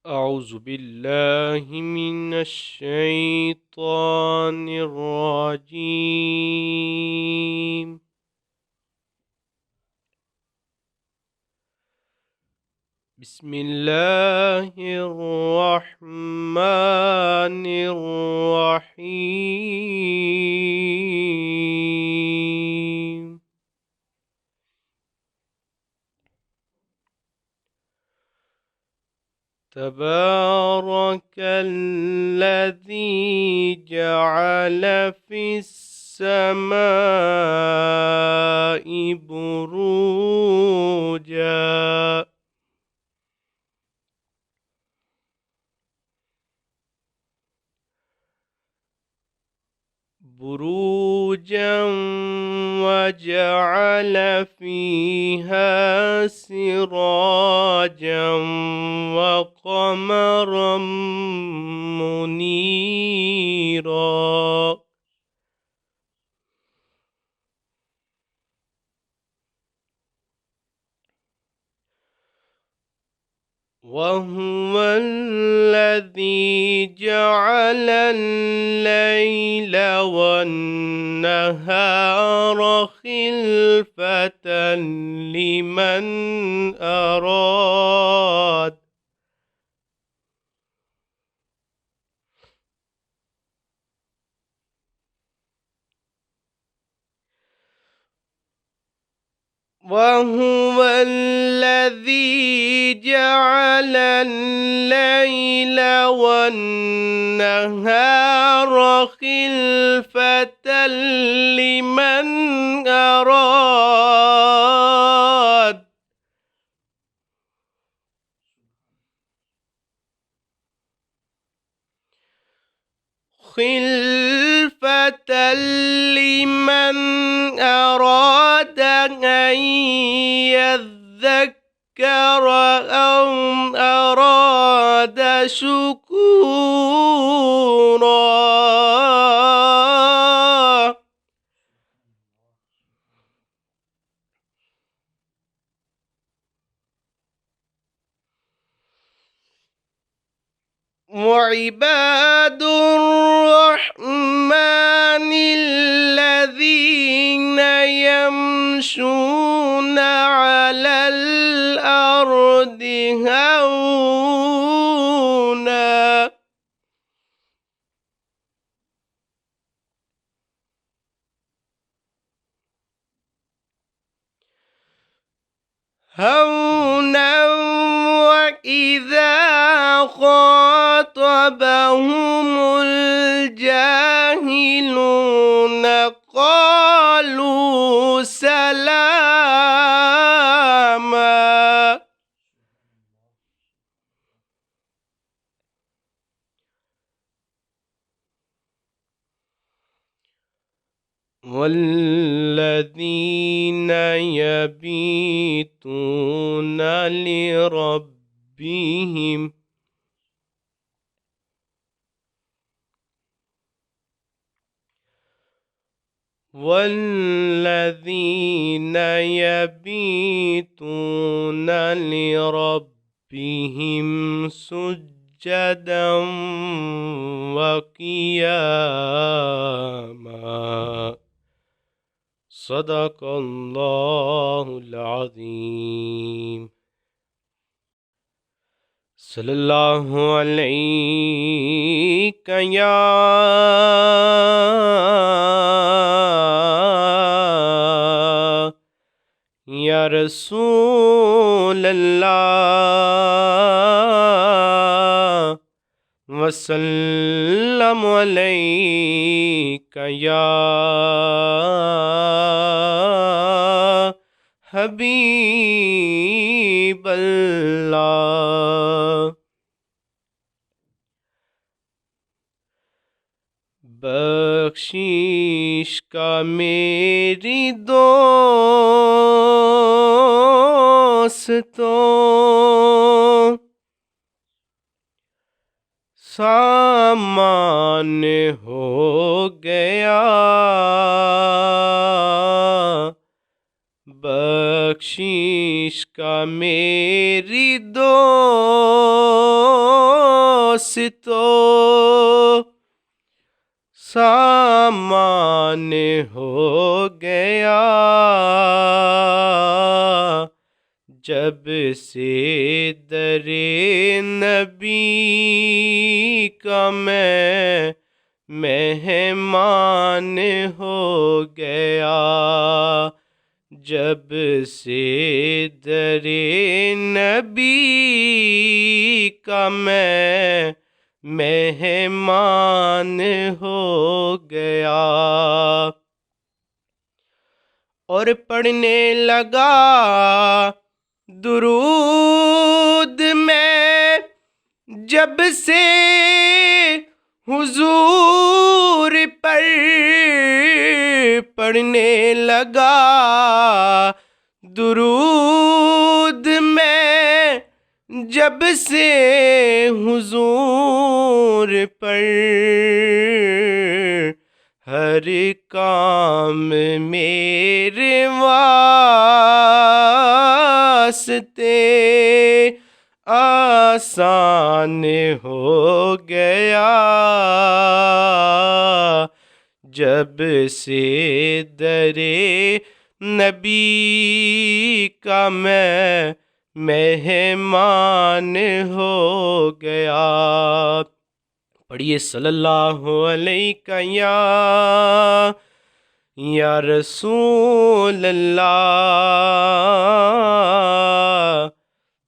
أعوذ بالله من الشيطان الرجيم. بسم الله الرحمن الرحيم. تبارك الذي جعل في السماء بروجا وجعل فيها سراجا وقمرا منيرا وهو الذي جعل الليل والنهار خلفة لمن أراد وهو الذي جعل الليل والنهار خلفة لمن أراد أن يذكر أو أراد شكورا وعباد الرحمن الذين يمشون على الأرض هونا وإذا خاطبهم الجاهلون قالوا سلاما والذين يبيتون لربهم سجدا وقياما. صدق الله العظيم. صلی اللہ علیک یا رسول اللہ وسلم علیک یا حبیب اللہ. بخشش کا میری دوستوں سامان ہو گیا، بخشش کا میری دوستوں مہمان ہو گیا جب سے در نبی کا میں مہمان ہو گیا، جب سے در نبی کا میں مہمان ہو گیا، اور پڑھنے لگا درود میں جب سے حضور پر، پڑھنے لگا درود میں جب سے حضور پر، ہر کام میرے واسطے آسان ہو گیا، جب سے در نبی کا میں مہمان ہو گیا۔ پڑھیے صلی اللہ علیہ یا رسول اللہ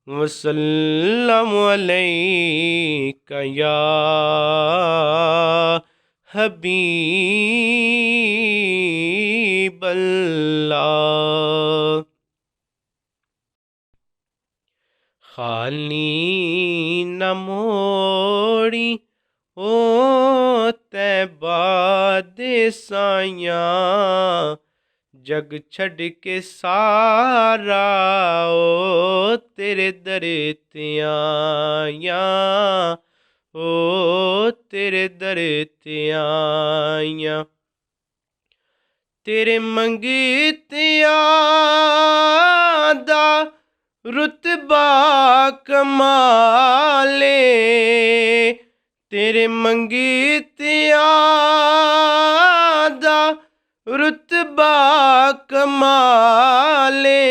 وسلم علیک یا حبیب اللہ۔ خالی نہ موڑی او طیبہ دے سائیاں، جگ چھڈ کے سارا او تیرے در تے آیاں، او تیرے در تے آیاں، تیرے منگتیاں دا رتبہ کمالے، تیرے منگتیاں دا رتبہ کمالے،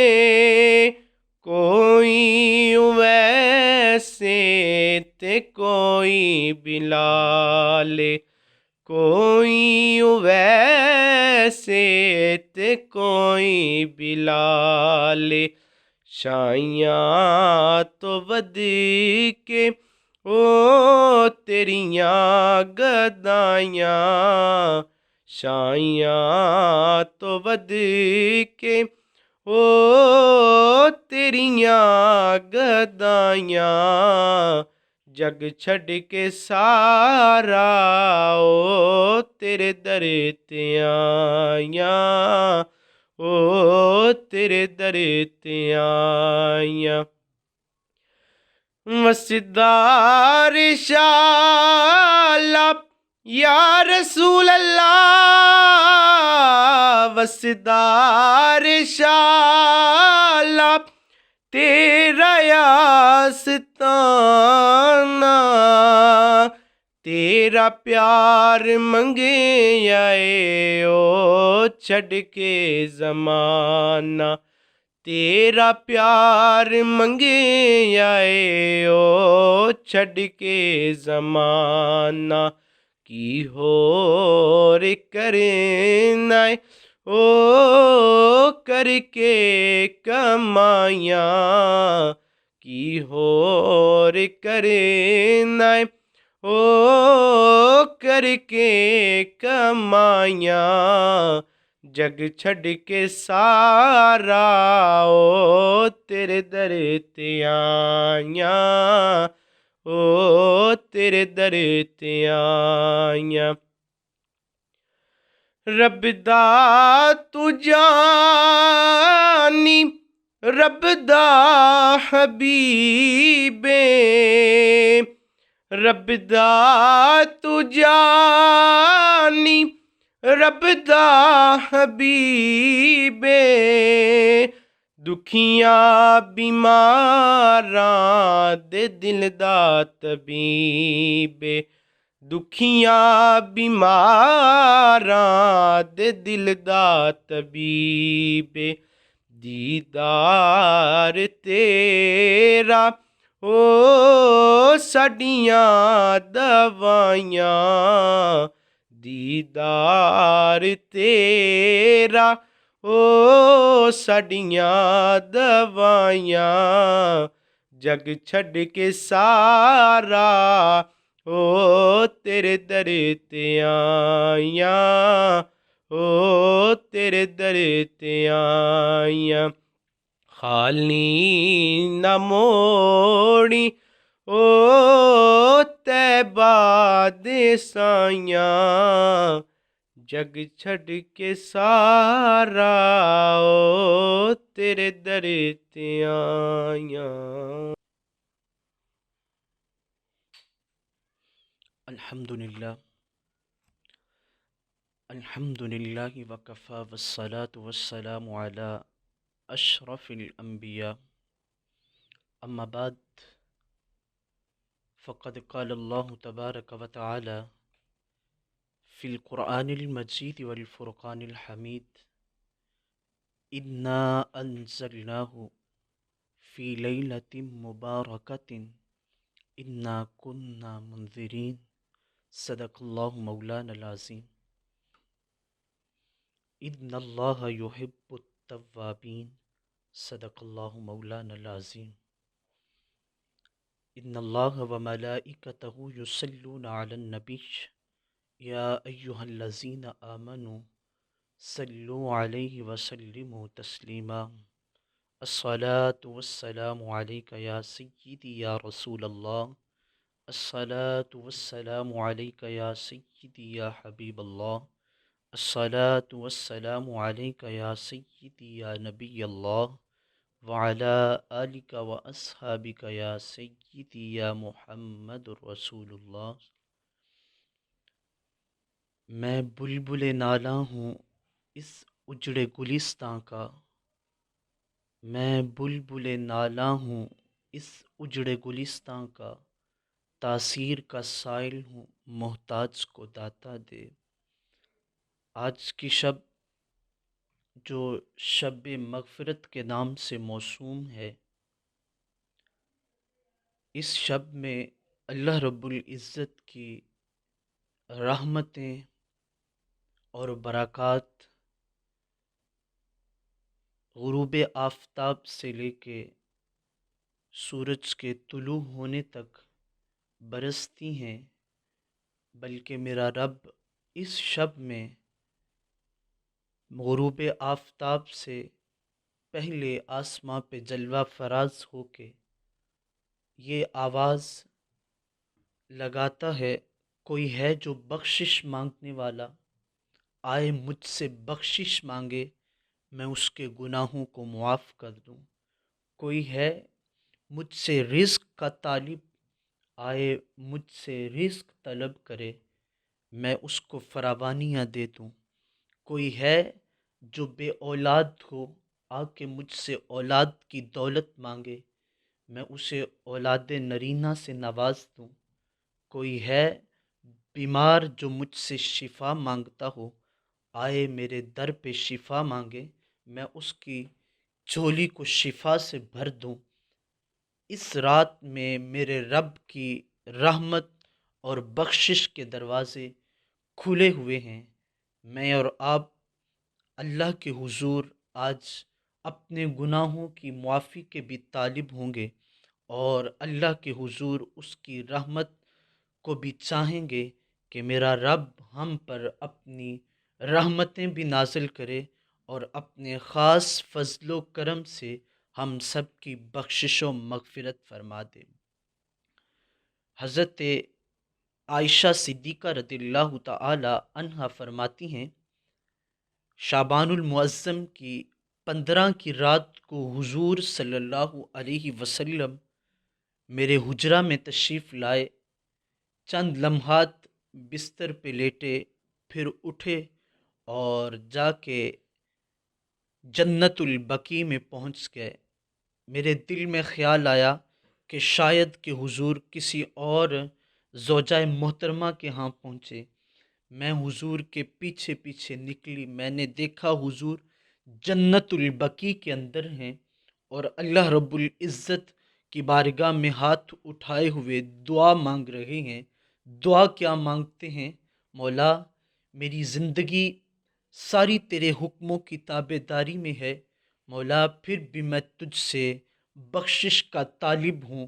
کوئی ویسے تے کوئی بلالے، کوئی ویسے تے کوئی بلالے، شائیاں تو ود کے او تیریاں گدائیاں، شائیاں تو ود کے او تیریاں گدائیاں، جگ چھڈ کے سارا او تیرے در تے آیاں، او تیرے در تے آیاں، وسدا رسالہ یا رسول اللہ، وسدا رسالہ تیرا آستانہ، تیرا پیار منگے آئے او چھڈ کے زمانہ، تیرا پیار منگے آئے او چھڈ کے زمانہ، کی ہور کرنا ہے او کر کے کمائیاں، کی ہور کرنا ہے او کر کے کمائیاں، جگ چھڈ کے سارا او تیرے در تے آیاں، او تیرے در تے آیاں، رب دا تو جانی رب دا حبیبے، رب دا تو جانی رب دا حبیبے، دکھیاں بیماراں دے دل دا طبیبے، ਦੁਖੀਆਂ ਬਿਮਾਰਾਂ ਦੇ ਦਿਲ ਦਾ ਤਬੀਬ, ਦੀਦਾਰ ਤੇਰਾ ਓ ਸਾਡੀਆਂ ਦਵਾਈਆਂ, ਦੀਦਾਰ ਤੇਰਾ ਓ ਸਾਡੀਆਂ ਦਵਾਈਆਂ। ਜਗ ਛੱਡ ਕੇ ਸਾਰਾ ਓ ਤੇਰੇ ਦਰ ਤੇ ਆਈਆਂ, ਓ ਤੇਰੇ ਦਰ ਤੇ ਆਈਆਂ। ਖਾਲੀ ਨਾ ਮੋੜੀ ਓ ਤੈਬਾ ਦੇ ਸਾਈਆਂ, ਜਗ ਛੱਡ ਕੇ ਸਾਰਾ ਓ ਤੇਰੇ ਦਰ ਤੇ ਆਈਆਂ۔ الحمدللہ الحمدللہ وکفا والصلاة والسلام علی اشرف الانبیاء، اما بعد فقد قال اللہ تبارک وتعالی فی القرآن المجید والفرقان الحمید، انا انزلناہ فی لیلۃ مبارکۃ انا کنا منذرین، صدق اللہ مولانا العظیم۔ ان اللہ یحب التوابین، صدق اللہ مولانا العظیم۔ ان اللہ وملائکتہ یصلون علی النبی، یا ایہا الذین آمنوا صلوا علیہ وسلموا تسلیما۔ الصلاة والسلام علیک یا سیدی یا رسول اللہ، الصلاة والسلام علیک یا سیدی یا حبیب اللہ، الصلاة والسلام علیک یا سیدی یا نبی اللہ، وعلی آلک و اصحابک یا سیدی یا محمد رسول اللہ۔ میں بلبل نالاں ہوں اس اجڑے گلستاں کا، میں بلبل نالاں ہوں اس اجڑے گلستاں کا، تاثیر کا سائل ہوں محتاج کو داتا دے۔ آج کی شب جو شب مغفرت کے نام سے موسوم ہے، اس شب میں اللہ رب العزت کی رحمتیں اور برکات غروب آفتاب سے لے کے سورج کے طلوع ہونے تک برستی ہیں، بلکہ میرا رب اس شب میں غروب آفتاب سے پہلے آسماں پہ جلوہ فراز ہو کے یہ آواز لگاتا ہے، کوئی ہے جو بخشش مانگنے والا، آئے مجھ سے بخشش مانگے، میں اس کے گناہوں کو معاف کر دوں۔ کوئی ہے مجھ سے رزق کا طالب، آئے مجھ سے رزق طلب کرے، میں اس کو فراوانیاں دے دوں۔ کوئی ہے جو بے اولاد ہو، آ کے مجھ سے اولاد کی دولت مانگے، میں اسے اولاد نرینہ سے نواز دوں۔ کوئی ہے بیمار جو مجھ سے شفا مانگتا ہو، آئے میرے در پہ شفا مانگے، میں اس کی جھولی کو شفا سے بھر دوں۔ اس رات میں میرے رب کی رحمت اور بخشش کے دروازے کھلے ہوئے ہیں۔ میں اور آپ اللہ کے حضور آج اپنے گناہوں کی معافی کے بھی طالب ہوں گے، اور اللہ کے حضور اس کی رحمت کو بھی چاہیں گے کہ میرا رب ہم پر اپنی رحمتیں بھی نازل کرے اور اپنے خاص فضل و کرم سے ہم سب کی بخشش و مغفرت فرما دے۔ حضرت عائشہ صدیقہ رضی اللہ تعالی عنہا فرماتی ہیں، شعبان المعظم کی 15 کی رات کو حضور صلی اللہ علیہ وسلم میرے حجرہ میں تشریف لائے، چند لمحات بستر پہ لیٹے، پھر اٹھے اور جا کے جنت البقیع میں پہنچ گئے۔ میرے دل میں خیال آیا کہ شاید کہ حضور کسی اور زوجہ محترمہ کے ہاں پہنچے۔ میں حضور کے پیچھے پیچھے نکلی، میں نے دیکھا حضور جنت البقیع کے اندر ہیں اور اللہ رب العزت کی بارگاہ میں ہاتھ اٹھائے ہوئے دعا مانگ رہے ہیں۔ دعا کیا مانگتے ہیں؟ مولا، میری زندگی ساری تیرے حکموں کی تابع داری میں ہے، مولا پھر بھی میں تجھ سے بخشش کا طالب ہوں۔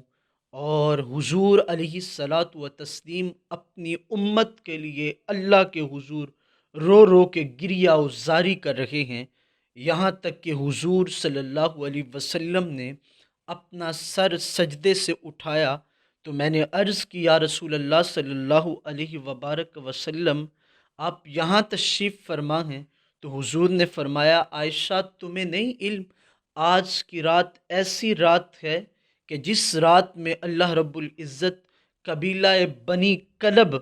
اور حضور علیہ الصلاۃ و تسلیم اپنی امت کے لیے اللہ کے حضور رو رو کے گریہ وزاری کر رہے ہیں، یہاں تک کہ حضور صلی اللہ علیہ وسلم نے اپنا سر سجدے سے اٹھایا تو میں نے عرض کی یا رسول اللہ صلی اللہ علیہ وبارک وسلم، آپ یہاں تشریف فرما ہیں؟ تو حضور نے فرمایا عائشہ تمہیں نہیں علم، آج کی رات ایسی رات ہے کہ جس رات میں اللہ رب العزت قبیلہ بنی کلب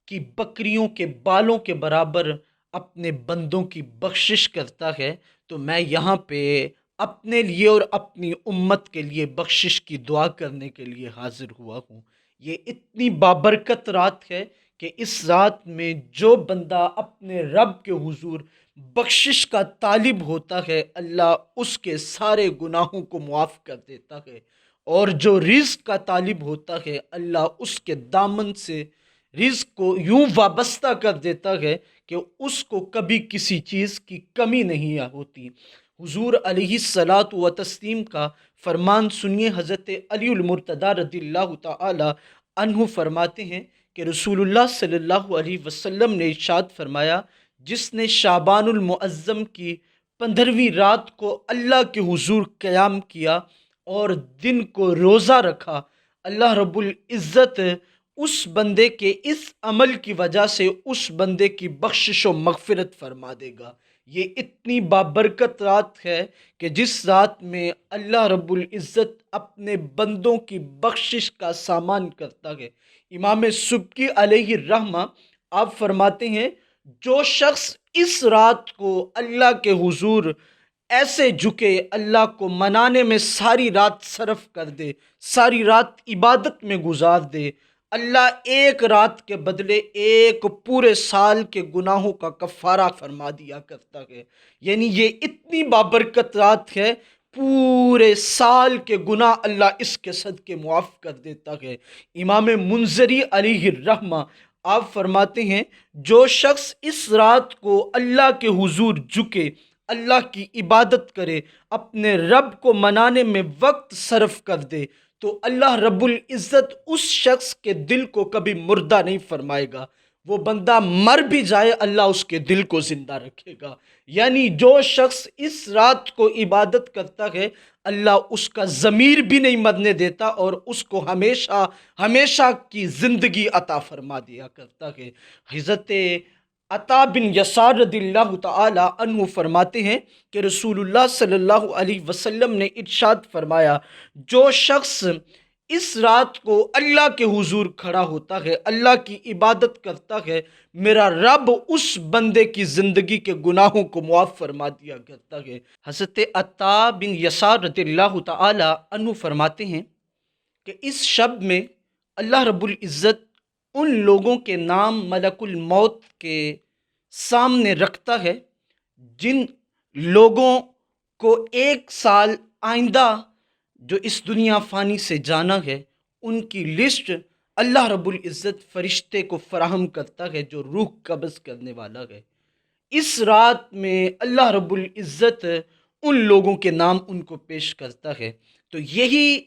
کی بکریوں کے بالوں کے برابر اپنے بندوں کی بخشش کرتا ہے، تو میں یہاں پہ اپنے لیے اور اپنی امت کے لیے بخشش کی دعا کرنے کے لیے حاضر ہوا ہوں۔ یہ اتنی بابرکت رات ہے کہ اس رات میں جو بندہ اپنے رب کے حضور بخشش کا طالب ہوتا ہے، اللہ اس کے سارے گناہوں کو معاف کر دیتا ہے، اور جو رزق کا طالب ہوتا ہے اللہ اس کے دامن سے رزق کو یوں وابستہ کر دیتا ہے کہ اس کو کبھی کسی چیز کی کمی نہیں ہوتی۔ حضور علیہ الصلاۃ و تسلیم کا فرمان سنیے، حضرت علی المرتضیٰ رضی اللہ تعالی عنہ فرماتے ہیں کہ رسول اللہ صلی اللہ علیہ وسلم نے ارشاد فرمایا، جس نے شعبان المعظم کی 15ویں رات کو اللہ کے حضور قیام کیا اور دن کو روزہ رکھا، اللہ رب العزت اس بندے کے اس عمل کی وجہ سے اس بندے کی بخشش و مغفرت فرما دے گا۔ یہ اتنی بابرکت رات ہے کہ جس رات میں اللہ رب العزت اپنے بندوں کی بخشش کا سامان کرتا ہے۔ امام سبکی علیہ الرحمہ آپ فرماتے ہیں، جو شخص اس رات کو اللہ کے حضور ایسے جھکے، اللہ کو منانے میں ساری رات صرف کر دے، ساری رات عبادت میں گزار دے، اللہ ایک رات کے بدلے ایک پورے سال کے گناہوں کا کفارہ فرما دیا کرتا ہے۔ یعنی یہ اتنی بابرکت رات ہے، پورے سال کے گناہ اللہ اس کے صدقے معاف کر دیتا ہے۔ امام منذری علیہ الرحمہ آپ فرماتے ہیں، جو شخص اس رات کو اللہ کے حضور جھکے، اللہ کی عبادت کرے، اپنے رب کو منانے میں وقت صرف کر دے، تو اللہ رب العزت اس شخص کے دل کو کبھی مردہ نہیں فرمائے گا۔ وہ بندہ مر بھی جائے اللہ اس کے دل کو زندہ رکھے گا۔ یعنی جو شخص اس رات کو عبادت کرتا ہے، اللہ اس کا ضمیر بھی نہیں مرنے دیتا اور اس کو ہمیشہ ہمیشہ کی زندگی عطا فرما دیا کرتا ہے۔ حضرت عطا بن یسار رضی اللہ تعالی عنہ فرماتے ہیں کہ رسول اللہ صلی اللہ علیہ وسلم نے ارشاد فرمایا، جو شخص اس رات کو اللہ کے حضور کھڑا ہوتا ہے، اللہ کی عبادت کرتا ہے، میرا رب اس بندے کی زندگی کے گناہوں کو معاف فرما دیا کرتا ہے۔ حضرت عطا بن یسار رضی اللہ تعالی عنہ فرماتے ہیں کہ اس شب میں اللہ رب العزت ان لوگوں کے نام ملک الموت کے سامنے رکھتا ہے جن لوگوں کو ایک سال آئندہ جو اس دنیا فانی سے جانا ہے، ان کی لسٹ اللہ رب العزت فرشتے کو فراہم کرتا ہے جو روح قبض کرنے والا ہے۔ اس رات میں اللہ رب العزت ان لوگوں کے نام ان کو پیش کرتا ہے۔ تو یہی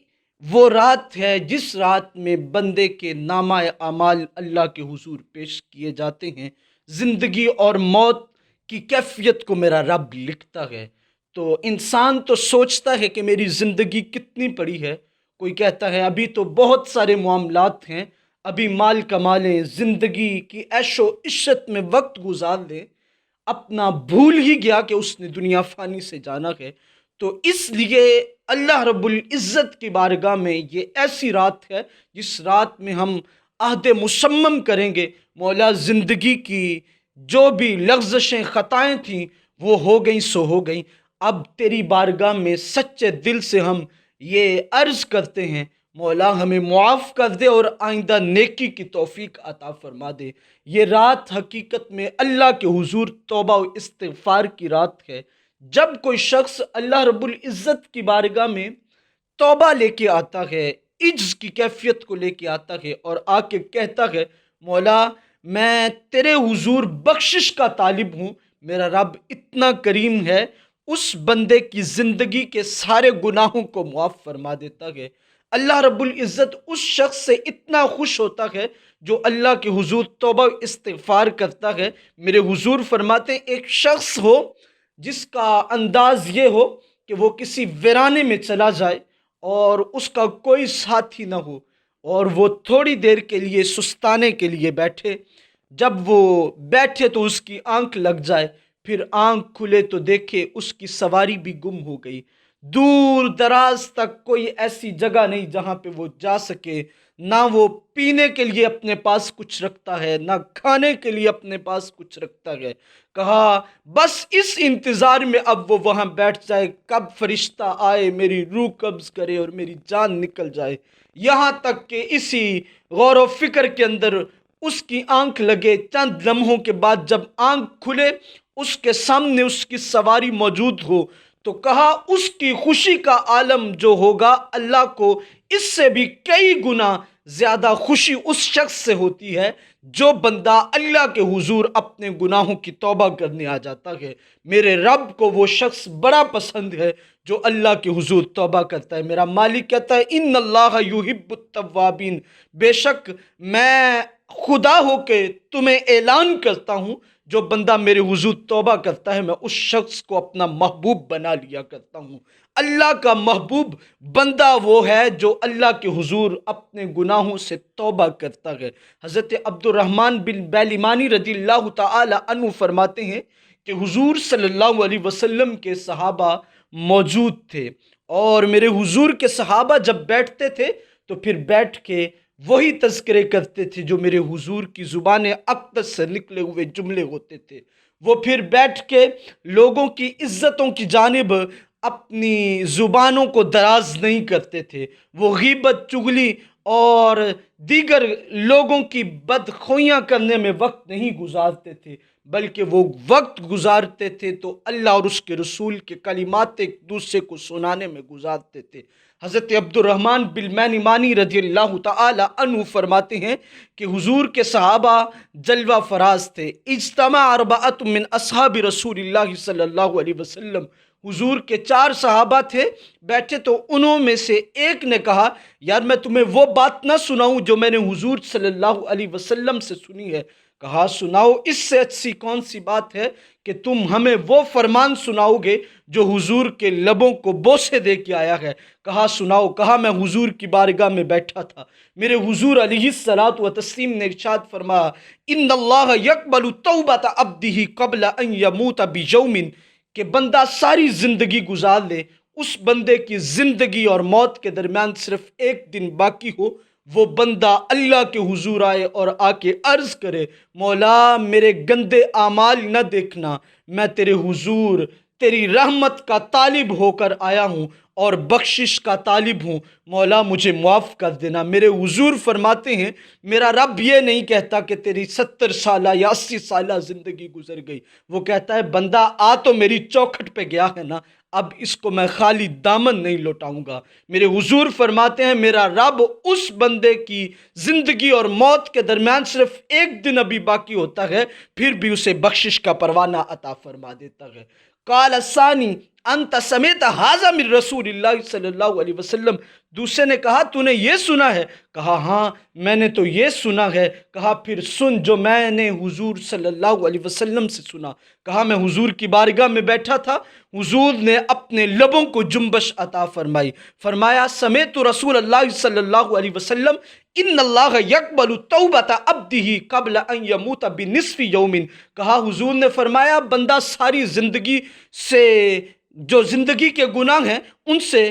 وہ رات ہے جس رات میں بندے کے نامہ اعمال اللہ کے حضور پیش کیے جاتے ہیں، زندگی اور موت کی کیفیت کو میرا رب لکھتا ہے۔ تو انسان تو سوچتا ہے کہ میری زندگی کتنی پڑی ہے، کوئی کہتا ہے ابھی تو بہت سارے معاملات ہیں، ابھی مال کما لیں، زندگی کی عیش و عشرت میں وقت گزار لیں، اپنا بھول ہی گیا کہ اس نے دنیا فانی سے جانا ہے۔ تو اس لیے اللہ رب العزت کی بارگاہ میں یہ ایسی رات ہے جس رات میں ہم عہد مصمم کریں گے، مولا زندگی کی جو بھی لغزشیں خطائیں تھیں وہ ہو گئیں سو ہو گئیں، اب تیری بارگاہ میں سچے دل سے ہم یہ عرض کرتے ہیں، مولا ہمیں معاف کر دے اور آئندہ نیکی کی توفیق عطا فرما دے۔ یہ رات حقیقت میں اللہ کے حضور توبہ و استغفار کی رات ہے۔ جب کوئی شخص اللہ رب العزت کی بارگاہ میں توبہ لے کے آتا ہے، عجز کی کیفیت کو لے کے آتا ہے اور آ کے کہتا ہے مولا میں تیرے حضور بخشش کا طالب ہوں، میرا رب اتنا کریم ہے، اس بندے کی زندگی کے سارے گناہوں کو معاف فرما دیتا ہے۔ اللہ رب العزت اس شخص سے اتنا خوش ہوتا ہے جو اللہ کے حضور توبہ و استغفار کرتا ہے۔ میرے حضور فرماتے ہیں ایک شخص ہو جس کا انداز یہ ہو کہ وہ کسی ویرانے میں چلا جائے اور اس کا کوئی ساتھی نہ ہو اور وہ تھوڑی دیر کے لیے سستانے کے لیے بیٹھے، جب وہ بیٹھے تو اس کی آنکھ لگ جائے، پھر آنکھ کھلے تو دیکھے اس کی سواری بھی گم ہو گئی، دور دراز تک کوئی ایسی جگہ نہیں جہاں پہ وہ جا سکے، نہ وہ پینے کے لیے اپنے پاس کچھ رکھتا ہے، نہ کھانے کے لیے اپنے پاس کچھ رکھتا ہے۔ کہا بس اس انتظار میں اب وہ وہاں بیٹھ جائے کب فرشتہ آئے میری روح قبض کرے اور میری جان نکل جائے، یہاں تک کہ اسی غور و فکر کے اندر اس کی آنکھ لگے، چند لمحوں کے بعد جب آنکھ کھلے اس کے سامنے اس کی سواری موجود ہو تو کہا اس کی خوشی کا عالم جو ہوگا اللہ کو اس سے بھی کئی گنا زیادہ خوشی اس شخص سے ہوتی ہے جو بندہ اللہ کے حضور اپنے گناہوں کی توبہ کرنے آ جاتا ہے۔ میرے رب کو وہ شخص بڑا پسند ہے جو اللہ کے حضور توبہ کرتا ہے۔ میرا مالک کہتا ہے ان اللہ یحب التوابین، بے شک میں خدا ہو کے تمہیں اعلان کرتا ہوں جو بندہ میرے حضور توبہ کرتا ہے میں اس شخص کو اپنا محبوب بنا لیا کرتا ہوں۔ اللہ کا محبوب بندہ وہ ہے جو اللہ کے حضور اپنے گناہوں سے توبہ کرتا ہے۔ حضرت عبد الرحمن بن بیلیمانی رضی اللہ تعالی عنہ فرماتے ہیں کہ حضور صلی اللہ علیہ وسلم کے صحابہ موجود تھے اور میرے حضور کے صحابہ جب بیٹھتے تھے تو پھر بیٹھ کے وہی تذکرے کرتے تھے جو میرے حضور کی زبان اقدس سے نکلے ہوئے جملے ہوتے تھے۔ وہ پھر بیٹھ کے لوگوں کی عزتوں کی جانب اپنی زبانوں کو دراز نہیں کرتے تھے، وہ غیبت، چغلی اور دیگر لوگوں کی بدخوئیاں کرنے میں وقت نہیں گزارتے تھے، بلکہ وہ وقت گزارتے تھے تو اللہ اور اس کے رسول کے کلمات ایک دوسرے کو سنانے میں گزارتے تھے۔ حضرت عبد الرحمن بالمینمانی رضی اللہ تعالی عنہ فرماتے ہیں کہ حضور کے صحابہ جلوہ فراز تھے۔ اجتمع اربعۃ من اصحاب رسول اللہ صلی اللہ علیہ وسلم، حضور کے 4 صحابہ تھے بیٹھے تو انہوں میں سے ایک نے کہا یار میں تمہیں وہ بات نہ سناؤں جو میں نے حضور صلی اللہ علیہ وسلم سے سنی ہے؟ کہا سناؤ، اس سے اچھی کون سی بات ہے کہ تم ہمیں وہ فرمان سناؤ گے جو حضور کے لبوں کو بوسے دے کے آیا ہے؟ کہا سناؤ۔ کہا میں حضور کی بارگاہ میں بیٹھا تھا، میرے حضور علیہ الصلوۃ والتسلیم نے ارشاد فرمایا ان اللہ یقبل توبۃ عبدہ قبل ان یموت بیوم، کہ بندہ ساری زندگی گزار لے، اس بندے کی زندگی اور موت کے درمیان صرف ایک دن باقی ہو، وہ بندہ اللہ کے حضور آئے اور آ کے عرض کرے مولا میرے گندے اعمال نہ دیکھنا، میں تیرے حضور تیری رحمت کا طالب ہو کر آیا ہوں اور بخشش کا طالب ہوں، مولا مجھے معاف کر دینا۔ میرے حضور فرماتے ہیں میرا رب یہ نہیں کہتا کہ تیری 70 سالہ یا 80 سالہ زندگی گزر گئی، وہ کہتا ہے بندہ آ تو میری چوکھٹ پہ گیا ہے نا، اب اس کو میں خالی دامن نہیں لوٹاؤں گا۔ میرے حضور فرماتے ہیں میرا رب اس بندے کی زندگی اور موت کے درمیان صرف ایک دن ابھی باقی ہوتا ہے، پھر بھی اسے بخشش کا پروانہ عطا فرما دیتا ہے۔ قال الثانی انت سمعت ھذا من رسول اللہ صلی اللہ علیہ وسلم، دوسرے نے کہا تو نے یہ سنا ہے؟ کہا ہاں میں نے تو یہ سنا ہے۔ کہا پھر سن جو میں نے حضور صلی اللہ علیہ وسلم سے سنا۔ کہا میں حضور کی بارگاہ میں بیٹھا تھا، حضور نے اپنے لبوں کو جنبش عطا فرمائی، فرمایا سمعت رسول اللہ صلی اللہ علیہ وسلم ان اللہ یقبل توبۃ عبدہ قبل ان یموت بنصف یوم، کہا حضور نے فرمایا بندہ ساری زندگی سے جو زندگی کے گناہ ہیں ان سے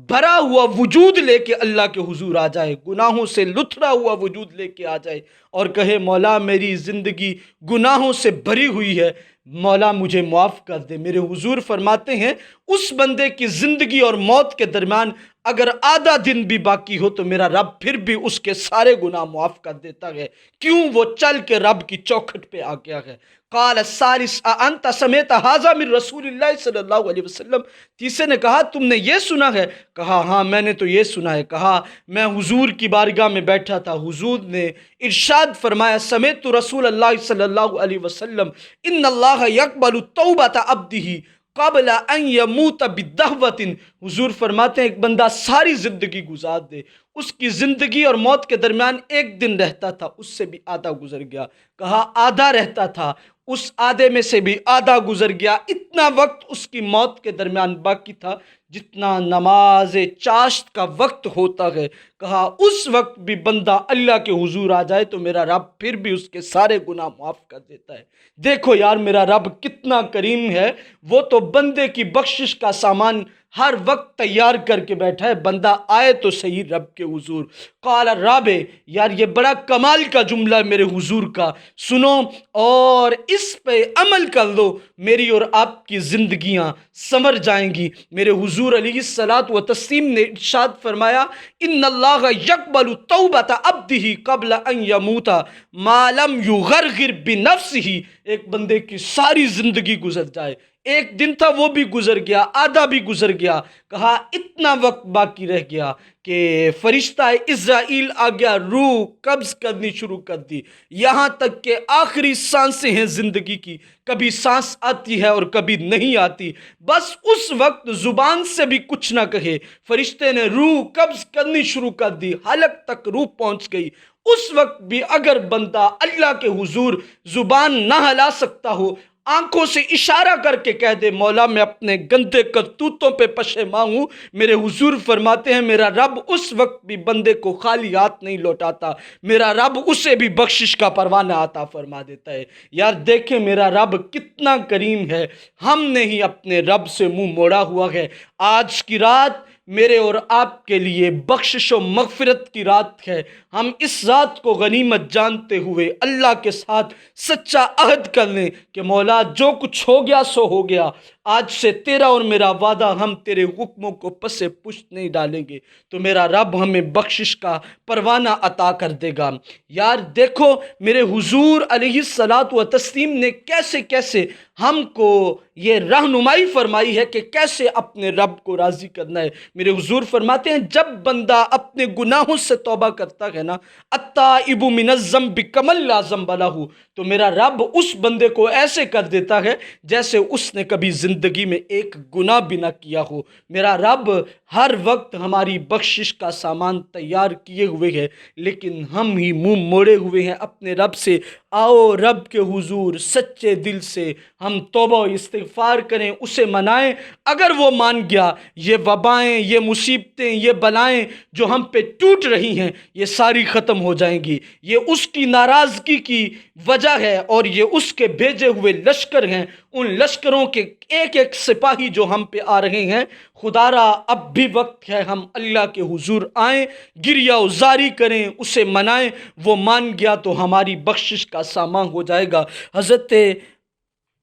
بھرا ہوا وجود لے کے اللہ کے حضور آ جائے، گناہوں سے لتھڑا ہوا وجود لے کے آ جائے اور کہے مولا میری زندگی گناہوں سے بھری ہوئی ہے، مولا مجھے معاف کر دے۔ میرے حضور فرماتے ہیں اس بندے کی زندگی اور موت کے درمیان اگر آدھا دن بھی باقی ہو تو میرا رب پھر بھی اس کے سارے گناہ معاف کر دیتا ہے، کیوں؟ وہ چل کے رب کی چوکھٹ پہ آ گیا ہے۔ قال الثالث انت سمعت هذا من رسول اللہ صلی اللہ علیہ وسلم، تیسرے نے کہا تم نے یہ سنا ہے؟ کہا ہاں میں نے تو یہ سنا ہے۔ کہا میں حضور کی بارگاہ میں بیٹھا تھا، حضور نے ارشاد فرمایا سمعت رسول اللہ صلی اللہ علیہ وسلم ان اللہ یقبل توبۃ عبدہ قبل ان یموت بدہوۃ، حضور فرماتے ہیں ایک بندہ ساری زندگی گزار دے، اس کی زندگی اور موت کے درمیان ایک دن رہتا تھا، اس سے بھی آدھا گزر گیا۔ کہا آدھا رہتا تھا، اس آدھے میں سے بھی آدھا گزر گیا، اتنا وقت اس کی موت کے درمیان باقی تھا جتنا نماز چاشت کا وقت ہوتا ہے۔ کہا اس وقت بھی بندہ اللہ کے حضور آ جائے تو میرا رب پھر بھی اس کے سارے گناہ معاف کر دیتا ہے۔ دیکھو یار میرا رب کتنا کریم ہے، وہ تو بندے کی بخشش کا سامان ہر وقت تیار کر کے بیٹھا ہے، بندہ آئے تو صحیح رب کے حضور۔ قال الرابع، یار یہ بڑا کمال کا جملہ ہے میرے حضور کا، سنو اور اس پہ عمل کر لو، میری اور آپ کی زندگیاں سنور جائیں گی۔ میرے حضور علیہ الصلوۃ والتسلیم نے ارشاد فرمایا ان اللہ یقبل توبۃ عبدہ قبل ان یموت ما لم یغرغر بنفسہ، ایک بندے کی ساری زندگی گزر جائے، ایک دن تھا وہ بھی گزر گیا، آدھا بھی گزر گیا، کہا اتنا وقت باقی رہ گیا کہ فرشتہ اسرائیل آ گیا، روح قبض کرنی شروع کر دی، یہاں تک کہ آخری سانسیں ہیں زندگی کی، کبھی سانس آتی ہے اور کبھی نہیں آتی، بس اس وقت زبان سے بھی کچھ نہ کہے، فرشتے نے روح قبض کرنی شروع کر دی، حلق تک روح پہنچ گئی، اس وقت بھی اگر بندہ اللہ کے حضور زبان نہ ہلا سکتا ہو، آنکھوں سے اشارہ کر کے کہہ دے مولا میں اپنے گندے کرتوتوں پہ پشیماں ہوں، میرے حضور فرماتے ہیں میرا رب اس وقت بھی بندے کو خالی ہاتھ نہیں لوٹاتا، میرا رب اسے بھی بخشش کا پروانہ عطا فرما دیتا ہے۔ یار دیکھیں میرا رب کتنا کریم ہے، ہم نے ہی اپنے رب سے منہ موڑا ہوا ہے۔ آج کی رات میرے اور آپ کے لیے بخشش و مغفرت کی رات ہے، ہم اس رات کو غنیمت جانتے ہوئے اللہ کے ساتھ سچا عہد کر لیں کہ مولا جو کچھ ہو گیا سو ہو گیا، آج سے تیرا اور میرا وعدہ ہم تیرے حکموں کو پس پشت نہیں ڈالیں گے، تو میرا رب ہمیں بخشش کا پروانہ عطا کر دے گا۔ یار دیکھو میرے حضور علیہ الصلوۃ والتسلیم نے کیسے کیسے ہم کو یہ رہنمائی فرمائی ہے کہ کیسے اپنے رب کو راضی کرنا ہے۔ میرے حضور فرماتے ہیں جب بندہ اپنے گناہوں سے توبہ کرتا ہے نا، التائب من الذنب کمن لا ذنب لہ، تو میرا رب اس بندے کو ایسے کر دیتا ہے جیسے اس نے کبھی زندگی میں ایک گناہ بھی نہ کیا ہو۔ میرا رب ہر وقت ہماری بخشش کا سامان تیار کیے ہوئے ہے، لیکن ہم ہی منہ موڑے ہوئے ہیں اپنے رب سے۔ آؤ رب کے حضور سچے دل سے ہم توبہ و استغفار کریں، اسے منائیں، اگر وہ مان گیا یہ وبائیں، یہ مصیبتیں، یہ بلائیں جو ہم پہ ٹوٹ رہی ہیں یہ ساری ختم ہو جائیں گی، یہ اس کی ناراضگی کی وجہ ہے اور یہ اس کے بھیجے ہوئے لشکر ہیں، ان لشکروں کے ایک ایک سپاہی جو ہم پہ آ رہے ہیں۔ خدا را اب بھی وقت ہے ہم اللہ کے حضور آئیں، گریہ و زاری کریں، اسے منائیں، وہ مان گیا تو ہماری بخشش کا سامان ہو جائے گا۔ حضرت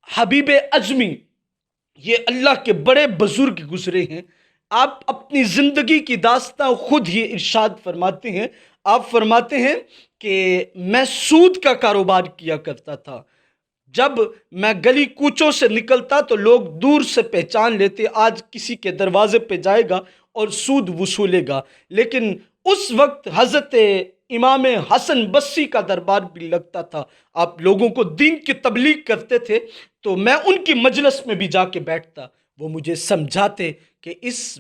حبیب اجمی یہ اللہ کے بڑے بزرگ گزرے ہیں، آپ اپنی زندگی کی داستان خود ہی ارشاد فرماتے ہیں، آپ فرماتے ہیں کہ میں سود کا کاروبار کیا کرتا تھا، جب میں گلی کوچوں سے نکلتا تو لوگ دور سے پہچان لیتے آج کسی کے دروازے پہ جائے گا اور سود وصولے گا، لیکن اس وقت حضرت امام حسن بصری کا دربار بھی لگتا تھا، آپ لوگوں کو دین کی تبلیغ کرتے تھے، تو میں ان کی مجلس میں بھی جا کے بیٹھتا، وہ مجھے سمجھاتے کہ اس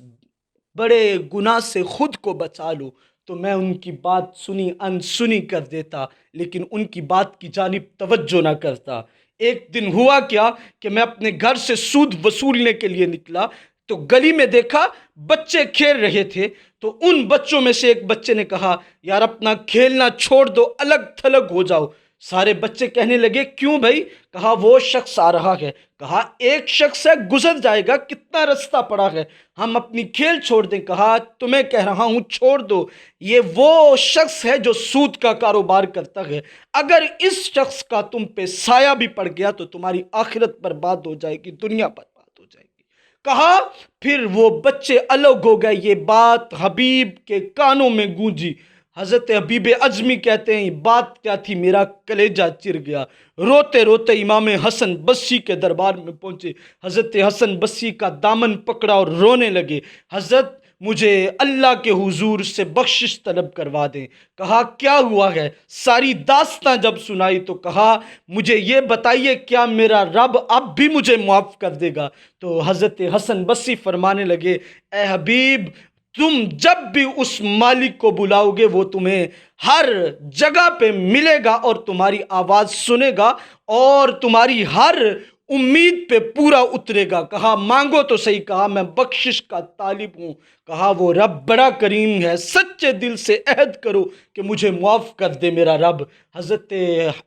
بڑے گناہ سے خود کو بچا لو، تو میں ان کی بات سنی انسنی کر دیتا، لیکن ان کی بات کی جانب توجہ نہ کرتا۔ ایک دن ہوا کیا کہ میں اپنے گھر سے سود وصولنے کے لیے نکلا تو گلی میں دیکھا بچے کھیل رہے تھے، تو ان بچوں میں سے ایک بچے نے کہا یار اپنا کھیلنا چھوڑ دو، الگ تھلگ ہو جاؤ، سارے بچے کہنے لگے کیوں بھائی؟ کہا وہ شخص آ رہا ہے۔ کہا ایک شخص ہے، گزر جائے گا، کتنا رستہ پڑا ہے، ہم اپنی کھیل چھوڑ دیں؟ کہا تمہیں کہہ رہا ہوں چھوڑ دو، یہ وہ شخص ہے جو سود کا کاروبار کرتا ہے، اگر اس شخص کا تم پہ سایہ بھی پڑ گیا تو تمہاری آخرت برباد ہو جائے گی، دنیا برباد ہو جائے گی۔ کہا پھر وہ بچے الگ ہو گئے۔ یہ بات حبیب کے کانوں میں گونجی۔ حضرت حبیب اعظمی کہتے ہیں یہ بات کیا تھی، میرا کلیجہ چر گیا۔ روتے روتے امام حسن بصری کے دربار میں پہنچے۔ حضرت حسن بصری کا دامن پکڑا اور رونے لگے، حضرت مجھے اللہ کے حضور سے بخشش طلب کروا دیں۔ کہا کیا ہوا ہے؟ ساری داستاں جب سنائی تو کہا مجھے یہ بتائیے کیا میرا رب اب بھی مجھے معاف کر دے گا؟ تو حضرت حسن بصری فرمانے لگے اے حبیب، تم جب بھی اس مالک کو بلاؤ گے وہ تمہیں ہر جگہ پہ ملے گا اور تمہاری آواز سنے گا اور تمہاری ہر امید پہ پورا اترے گا۔ کہا مانگو تو صحیح۔ کہا میں بخشش کا طالب ہوں۔ کہا وہ رب بڑا کریم ہے، سچے دل سے عہد کرو کہ مجھے معاف کر دے میرا رب۔ حضرت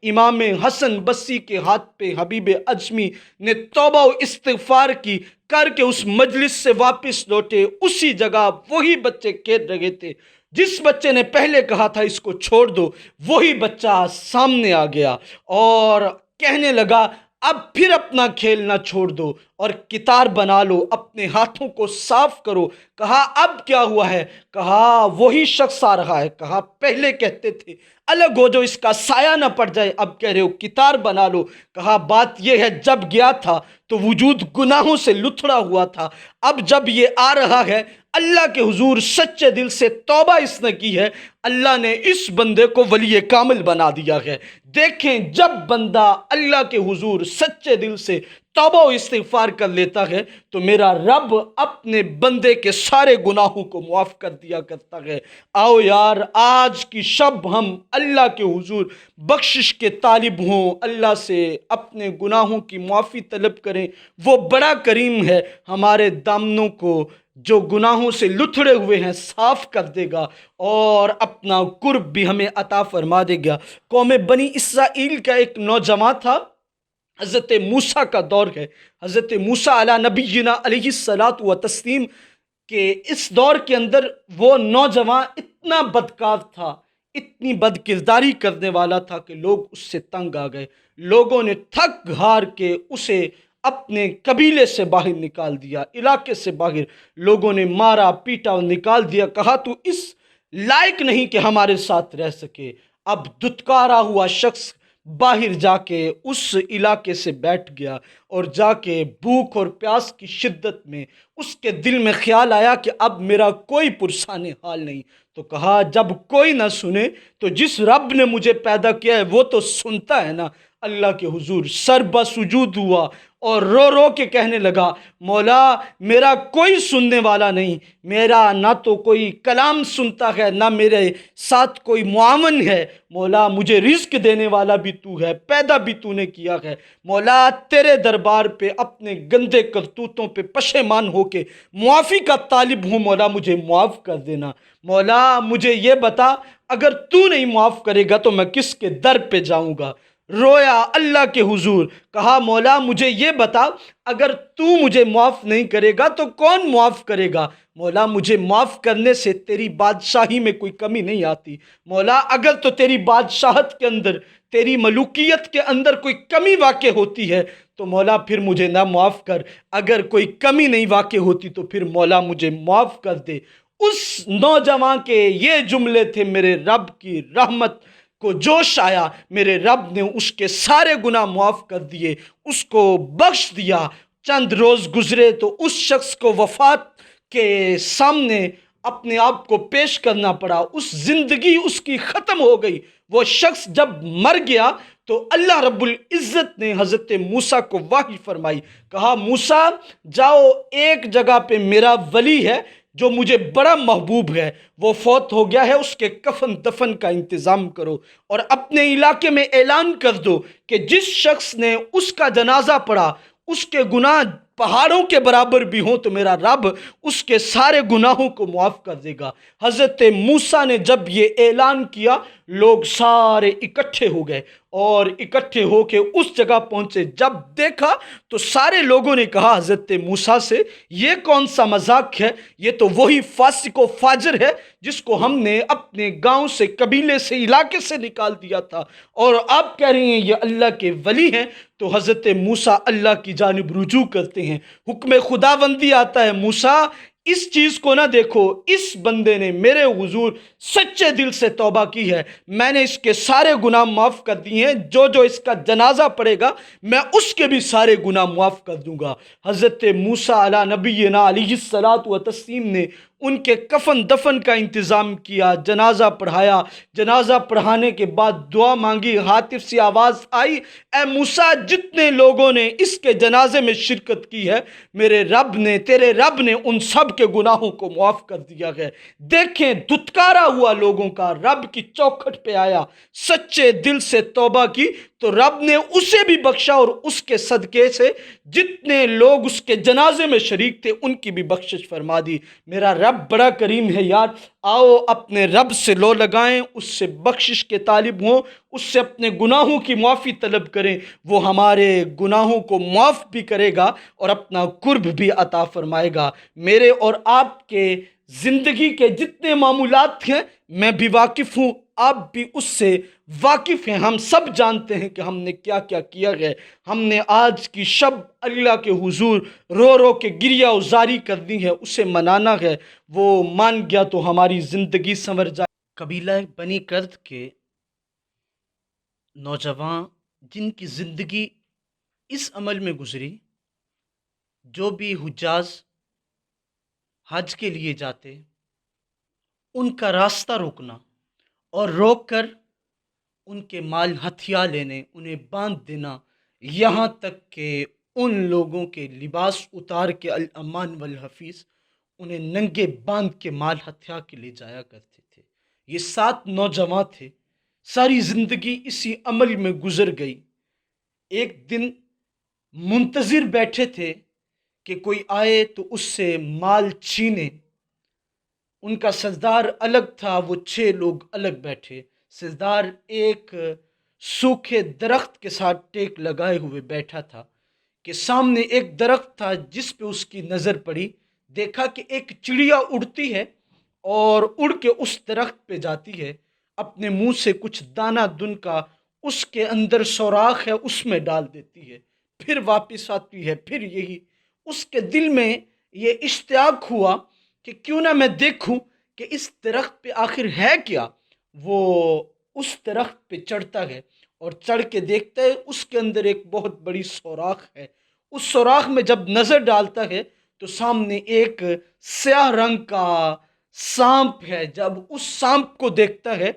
امام حسن بصری کے ہاتھ پہ حبیب اعظمی نے توبہ و استغفار کی، کر کے اس مجلس سے واپس لوٹے۔ اسی جگہ وہی بچے کھیل رہے تھے، جس بچے نے پہلے کہا تھا اس کو چھوڑ دو، وہی بچہ سامنے آ گیا اور کہنے لگا اب پھر اپنا کھیلنا چھوڑ دو اور کتار بنا لو، اپنے ہاتھوں کو صاف کرو۔ کہا اب کیا ہوا ہے؟ کہا وہی شخص آ رہا ہے۔ کہا پہلے کہتے تھے الگ ہو جو اس کا سایہ نہ پڑ جائے، اب کہہ رہے ہو کتار بنا لو۔ کہا بات یہ ہے جب گیا تھا تو وجود گناہوں سے لتھڑا ہوا تھا، اب جب یہ آ رہا ہے اللہ کے حضور سچے دل سے توبہ اس نے کی ہے، اللہ نے اس بندے کو ولی کامل بنا دیا ہے۔ دیکھیں جب بندہ اللہ کے حضور سچے دل سے توبہ و استغفار کر لیتا ہے تو میرا رب اپنے بندے کے سارے گناہوں کو معاف کر دیا کرتا ہے۔ آؤ یار آج کی شب ہم اللہ کے حضور بخشش کے طالب ہوں، اللہ سے اپنے گناہوں کی معافی طلب کریں، وہ بڑا کریم ہے، ہمارے دامنوں کو جو گناہوں سے لتھڑے ہوئے ہیں صاف کر دے گا اور اپنا قرب بھی ہمیں عطا فرما دے گا۔ قوم بنی اسرائیل کا ایک نوجوان تھا، حضرت موسیٰ کا دور ہے، حضرت موسیٰ علی نبینا علیہ الصلاۃ والتسلیم کہ اس دور کے اندر وہ نوجوان اتنا بدکار تھا، اتنی بد کرداری کرنے والا تھا کہ لوگ اس سے تنگ آ گئے۔ لوگوں نے تھک ہار کے اسے اپنے قبیلے سے باہر نکال دیا، علاقے سے باہر لوگوں نے مارا پیٹا اور نکال دیا۔ کہا تو اس لائق نہیں کہ ہمارے ساتھ رہ سکے۔ اب دھتکارا ہوا شخص باہر جا کے اس علاقے سے بیٹھ گیا اور جا کے بھوک اور پیاس کی شدت میں اس کے دل میں خیال آیا کہ اب میرا کوئی پرسان حال نہیں۔ تو کہا جب کوئی نہ سنے تو جس رب نے مجھے پیدا کیا ہے وہ تو سنتا ہے نا۔ اللہ کے حضور سر بسجود ہوا اور رو رو کے کہنے لگا مولا میرا کوئی سننے والا نہیں، میرا نہ تو کوئی کلام سنتا ہے نہ میرے ساتھ کوئی معاون ہے، مولا مجھے رزق دینے والا بھی تو ہے، پیدا بھی تو نے کیا ہے، مولا تیرے دربار پہ اپنے گندے کرتوتوں پہ پشیمان ہو کے معافی کا طالب ہوں، مولا مجھے معاف کر دینا۔ مولا مجھے یہ بتا اگر تو نہیں معاف کرے گا تو میں کس کے در پہ جاؤں گا؟ رویا اللہ کے حضور، کہا مولا مجھے یہ بتا اگر تو مجھے معاف نہیں کرے گا تو کون معاف کرے گا؟ مولا مجھے معاف کرنے سے تیری بادشاہی میں کوئی کمی نہیں آتی، مولا اگر تو تیری بادشاہت کے اندر، تیری ملوکیت کے اندر کوئی کمی واقع ہوتی ہے تو مولا پھر مجھے نہ معاف کر، اگر کوئی کمی نہیں واقع ہوتی تو پھر مولا مجھے معاف کر دے۔ اس نوجوان کے یہ جملے تھے، میرے رب کی رحمت کو جوش آیا، میرے رب نے اس کے سارے گناہ معاف کر دیے، اس کو بخش دیا۔ چند روز گزرے تو اس شخص کو وفات کے سامنے اپنے آپ کو پیش کرنا پڑا، اس زندگی اس کی ختم ہو گئی۔ وہ شخص جب مر گیا تو اللہ رب العزت نے حضرت موسیٰ کو وحی فرمائی، کہا موسیٰ جاؤ ایک جگہ پہ میرا ولی ہے جو مجھے بڑا محبوب ہے، وہ فوت ہو گیا ہے، اس کے کفن دفن کا انتظام کرو اور اپنے علاقے میں اعلان کر دو کہ جس شخص نے اس کا جنازہ پڑھا اس کے گناہ پہاڑوں کے برابر بھی ہوں تو میرا رب اس کے سارے گناہوں کو معاف کر دے گا۔ حضرت موسیٰ نے جب یہ اعلان کیا، لوگ سارے اکٹھے ہو گئے اور اکٹھے ہو کے اس جگہ پہنچے۔ جب دیکھا تو سارے لوگوں نے کہا حضرت موسیٰ سے، یہ کون سا مذاق ہے؟ یہ تو وہی فاسق و فاجر ہے جس کو ہم نے اپنے گاؤں سے، قبیلے سے، علاقے سے نکال دیا تھا، اور آپ کہہ رہے ہیں یہ اللہ کے ولی ہیں۔ تو حضرت موسیٰ اللہ کی جانب رجوع کرتے ہیں، حکم خداوندی آتا ہے، موسیٰ اس چیز کو نہ دیکھو، اس بندے نے میرے حضور سچے دل سے توبہ کی ہے، میں نے اس کے سارے گناہ معاف کر دیے ہیں، جو اس کا جنازہ پڑے گا میں اس کے بھی سارے گناہ معاف کر دوں گا۔ حضرت موسیٰ علی نبینا علیہ الصلاۃ والتسلیم نے ان کے کفن دفن کا انتظام کیا، جنازہ پڑھایا، جنازہ پڑھانے کے بعد دعا مانگی، ہاتف سی آواز آئی، اے موسیٰ جتنے لوگوں نے اس کے جنازے میں شرکت کی ہے، میرے رب نے، تیرے رب نے ان سب کے گناہوں کو معاف کر دیا ہے۔ دیکھیں دھتکارا ہوا لوگوں کا رب کی چوکھٹ پہ آیا، سچے دل سے توبہ کی تو رب نے اسے بھی بخشا، اور اس کے صدقے سے جتنے لوگ اس کے جنازے میں شریک تھے ان کی بھی بخشش فرما دی۔ میرا رب بڑا کریم ہے یار، آؤ اپنے رب سے لو لگائیں، اس سے بخشش کے طالب ہوں، اس سے اپنے گناہوں کی معافی طلب کریں، وہ ہمارے گناہوں کو معاف بھی کرے گا اور اپنا قرب بھی عطا فرمائے گا۔ میرے اور آپ کے زندگی کے جتنے معمولات ہیں میں بھی واقف ہوں، آپ بھی اس سے واقف ہیں، ہم سب جانتے ہیں کہ ہم نے کیا کیا کیا ہے۔ ہم نے آج کی شب اللہ کے حضور رو رو کے گریہ ازاری کرنی ہے، اسے منانا ہے، وہ مان گیا تو ہماری زندگی سنور جائے۔ قبیلہ بنی کرد کے نوجوان جن کی زندگی اس عمل میں گزری، جو بھی حجاج حج کے لیے جاتے ان کا راستہ روکنا اور روک کر ان کے مال ہتھیار لینے، انہیں باندھ دینا، یہاں تک کہ ان لوگوں کے لباس اتار کے الامان والحفیظ انہیں ننگے باندھ کے مال ہتھیار کے لے جایا کرتے تھے۔ یہ 7 نوجوان تھے، ساری زندگی اسی عمل میں گزر گئی۔ ایک دن منتظر بیٹھے تھے کہ کوئی آئے تو اس سے مال چھینے۔ ان کا سردار الگ تھا، وہ 6 لوگ الگ بیٹھے۔ سردار ایک سوکھے درخت کے ساتھ ٹیک لگائے ہوئے بیٹھا تھا کہ سامنے ایک درخت تھا جس پہ اس کی نظر پڑی، دیکھا کہ ایک چڑیا اڑتی ہے اور اڑ کے اس درخت پہ جاتی ہے، اپنے منہ سے کچھ دانہ دن کا اس کے اندر سوراخ ہے اس میں ڈال دیتی ہے، پھر واپس آتی ہے، پھر یہی۔ اس کے دل میں یہ اشتیاق ہوا کہ کیوں نہ میں دیکھوں کہ اس درخت پہ آخر ہے کیا۔ وہ اس درخت پہ چڑھتا ہے اور چڑھ کے دیکھتا ہے اس کے اندر ایک بہت بڑی سوراخ ہے۔ اس سوراخ میں جب نظر ڈالتا ہے تو سامنے ایک سیاہ رنگ کا سانپ ہے۔ جب اس سانپ کو دیکھتا ہے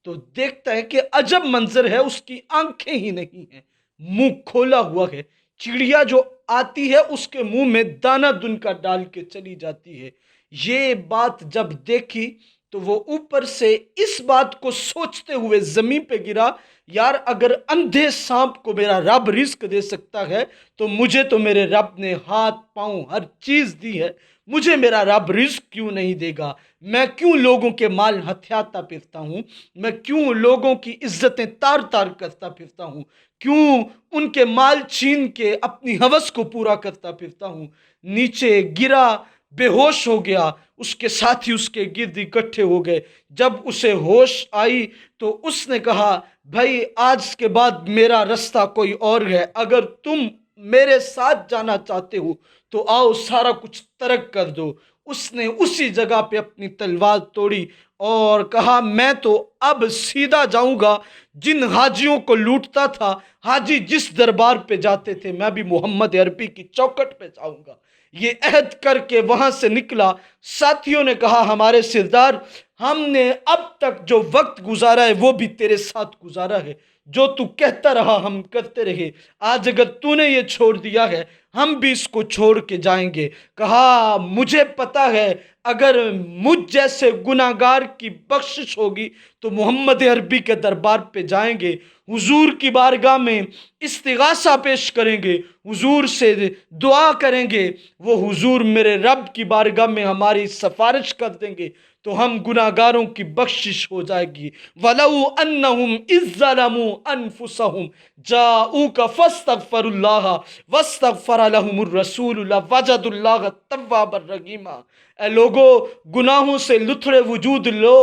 تو دیکھتا ہے کہ عجب منظر ہے، اس کی آنکھیں ہی نہیں ہیں، منہ کھولا ہوا ہے۔ چڑیا جو آتی ہے اس کے منہ میں دانہ دن کا ڈال کے چلی جاتی ہے۔ یہ بات جب دیکھی تو وہ اوپر سے اس بات کو سوچتے ہوئے زمین پہ گرا، یار اگر اندھے سانپ کو میرا رب رزق دے سکتا ہے تو مجھے تو میرے رب نے ہاتھ پاؤں ہر چیز دی ہے، مجھے میرا رب رزق کیوں نہیں دے گا؟ میں کیوں لوگوں کے مال ہتھیاتا پھرتا ہوں؟ میں کیوں لوگوں کی عزتیں تار تار کرتا پھرتا ہوں؟ کیوں ان کے مال چھین کے اپنی ہوس کو پورا کرتا پھرتا ہوں؟ نیچے گرا، بے ہوش ہو گیا، اس کے ساتھی اس کے گرد اکٹھے ہو گئے۔ جب اسے ہوش آئی تو اس نے کہا، بھائی آج کے بعد میرا رستہ کوئی اور ہے، اگر تم میرے ساتھ جانا چاہتے ہو تو آؤ سارا کچھ ترک کر دو۔ اس نے اسی جگہ پہ اپنی تلوار توڑی اور کہا، میں تو اب سیدھا جاؤں گا، جن حاجیوں کو لوٹتا تھا، حاجی جس دربار پہ جاتے تھے، میں بھی محمد عربی کی چوکھٹ پہ جاؤں گا۔ یہ عہد کر کے وہاں سے نکلا۔ ساتھیوں نے کہا، ہمارے سردار، ہم نے اب تک جو وقت گزارا ہے وہ بھی تیرے ساتھ گزارا ہے، جو تو کہتا رہا ہم کرتے رہے، آج اگر تو نے یہ چھوڑ دیا ہے ہم بھی اس کو چھوڑ کے جائیں گے۔ کہا مجھے پتا ہے اگر مجھ جیسے گناہگار کی بخشش ہوگی تو محمد عربی کے دربار پہ جائیں گے، حضور کی بارگاہ میں استغاثہ پیش کریں گے، حضور سے دعا کریں گے، وہ حضور میرے رب کی بارگاہ میں ہماری سفارش کر دیں گے تو ہم گناہگاروں کی بخشش ہو جائے گی۔ وَلَوْ أَنَّهُمْ إِذ ظَّلَمُوا أَنفُسَهُمْ جَاءُوكَ فَاسْتَغْفَرُوا اللَّهَ وَاسْتَغْفَرَ لَهُمُ الرَّسُولُ لَوَجَدُوا اللَّهَ تَوَّابًا رَحِيمًا۔ اے لوگو، گناہوں سے لتھڑے وجود لو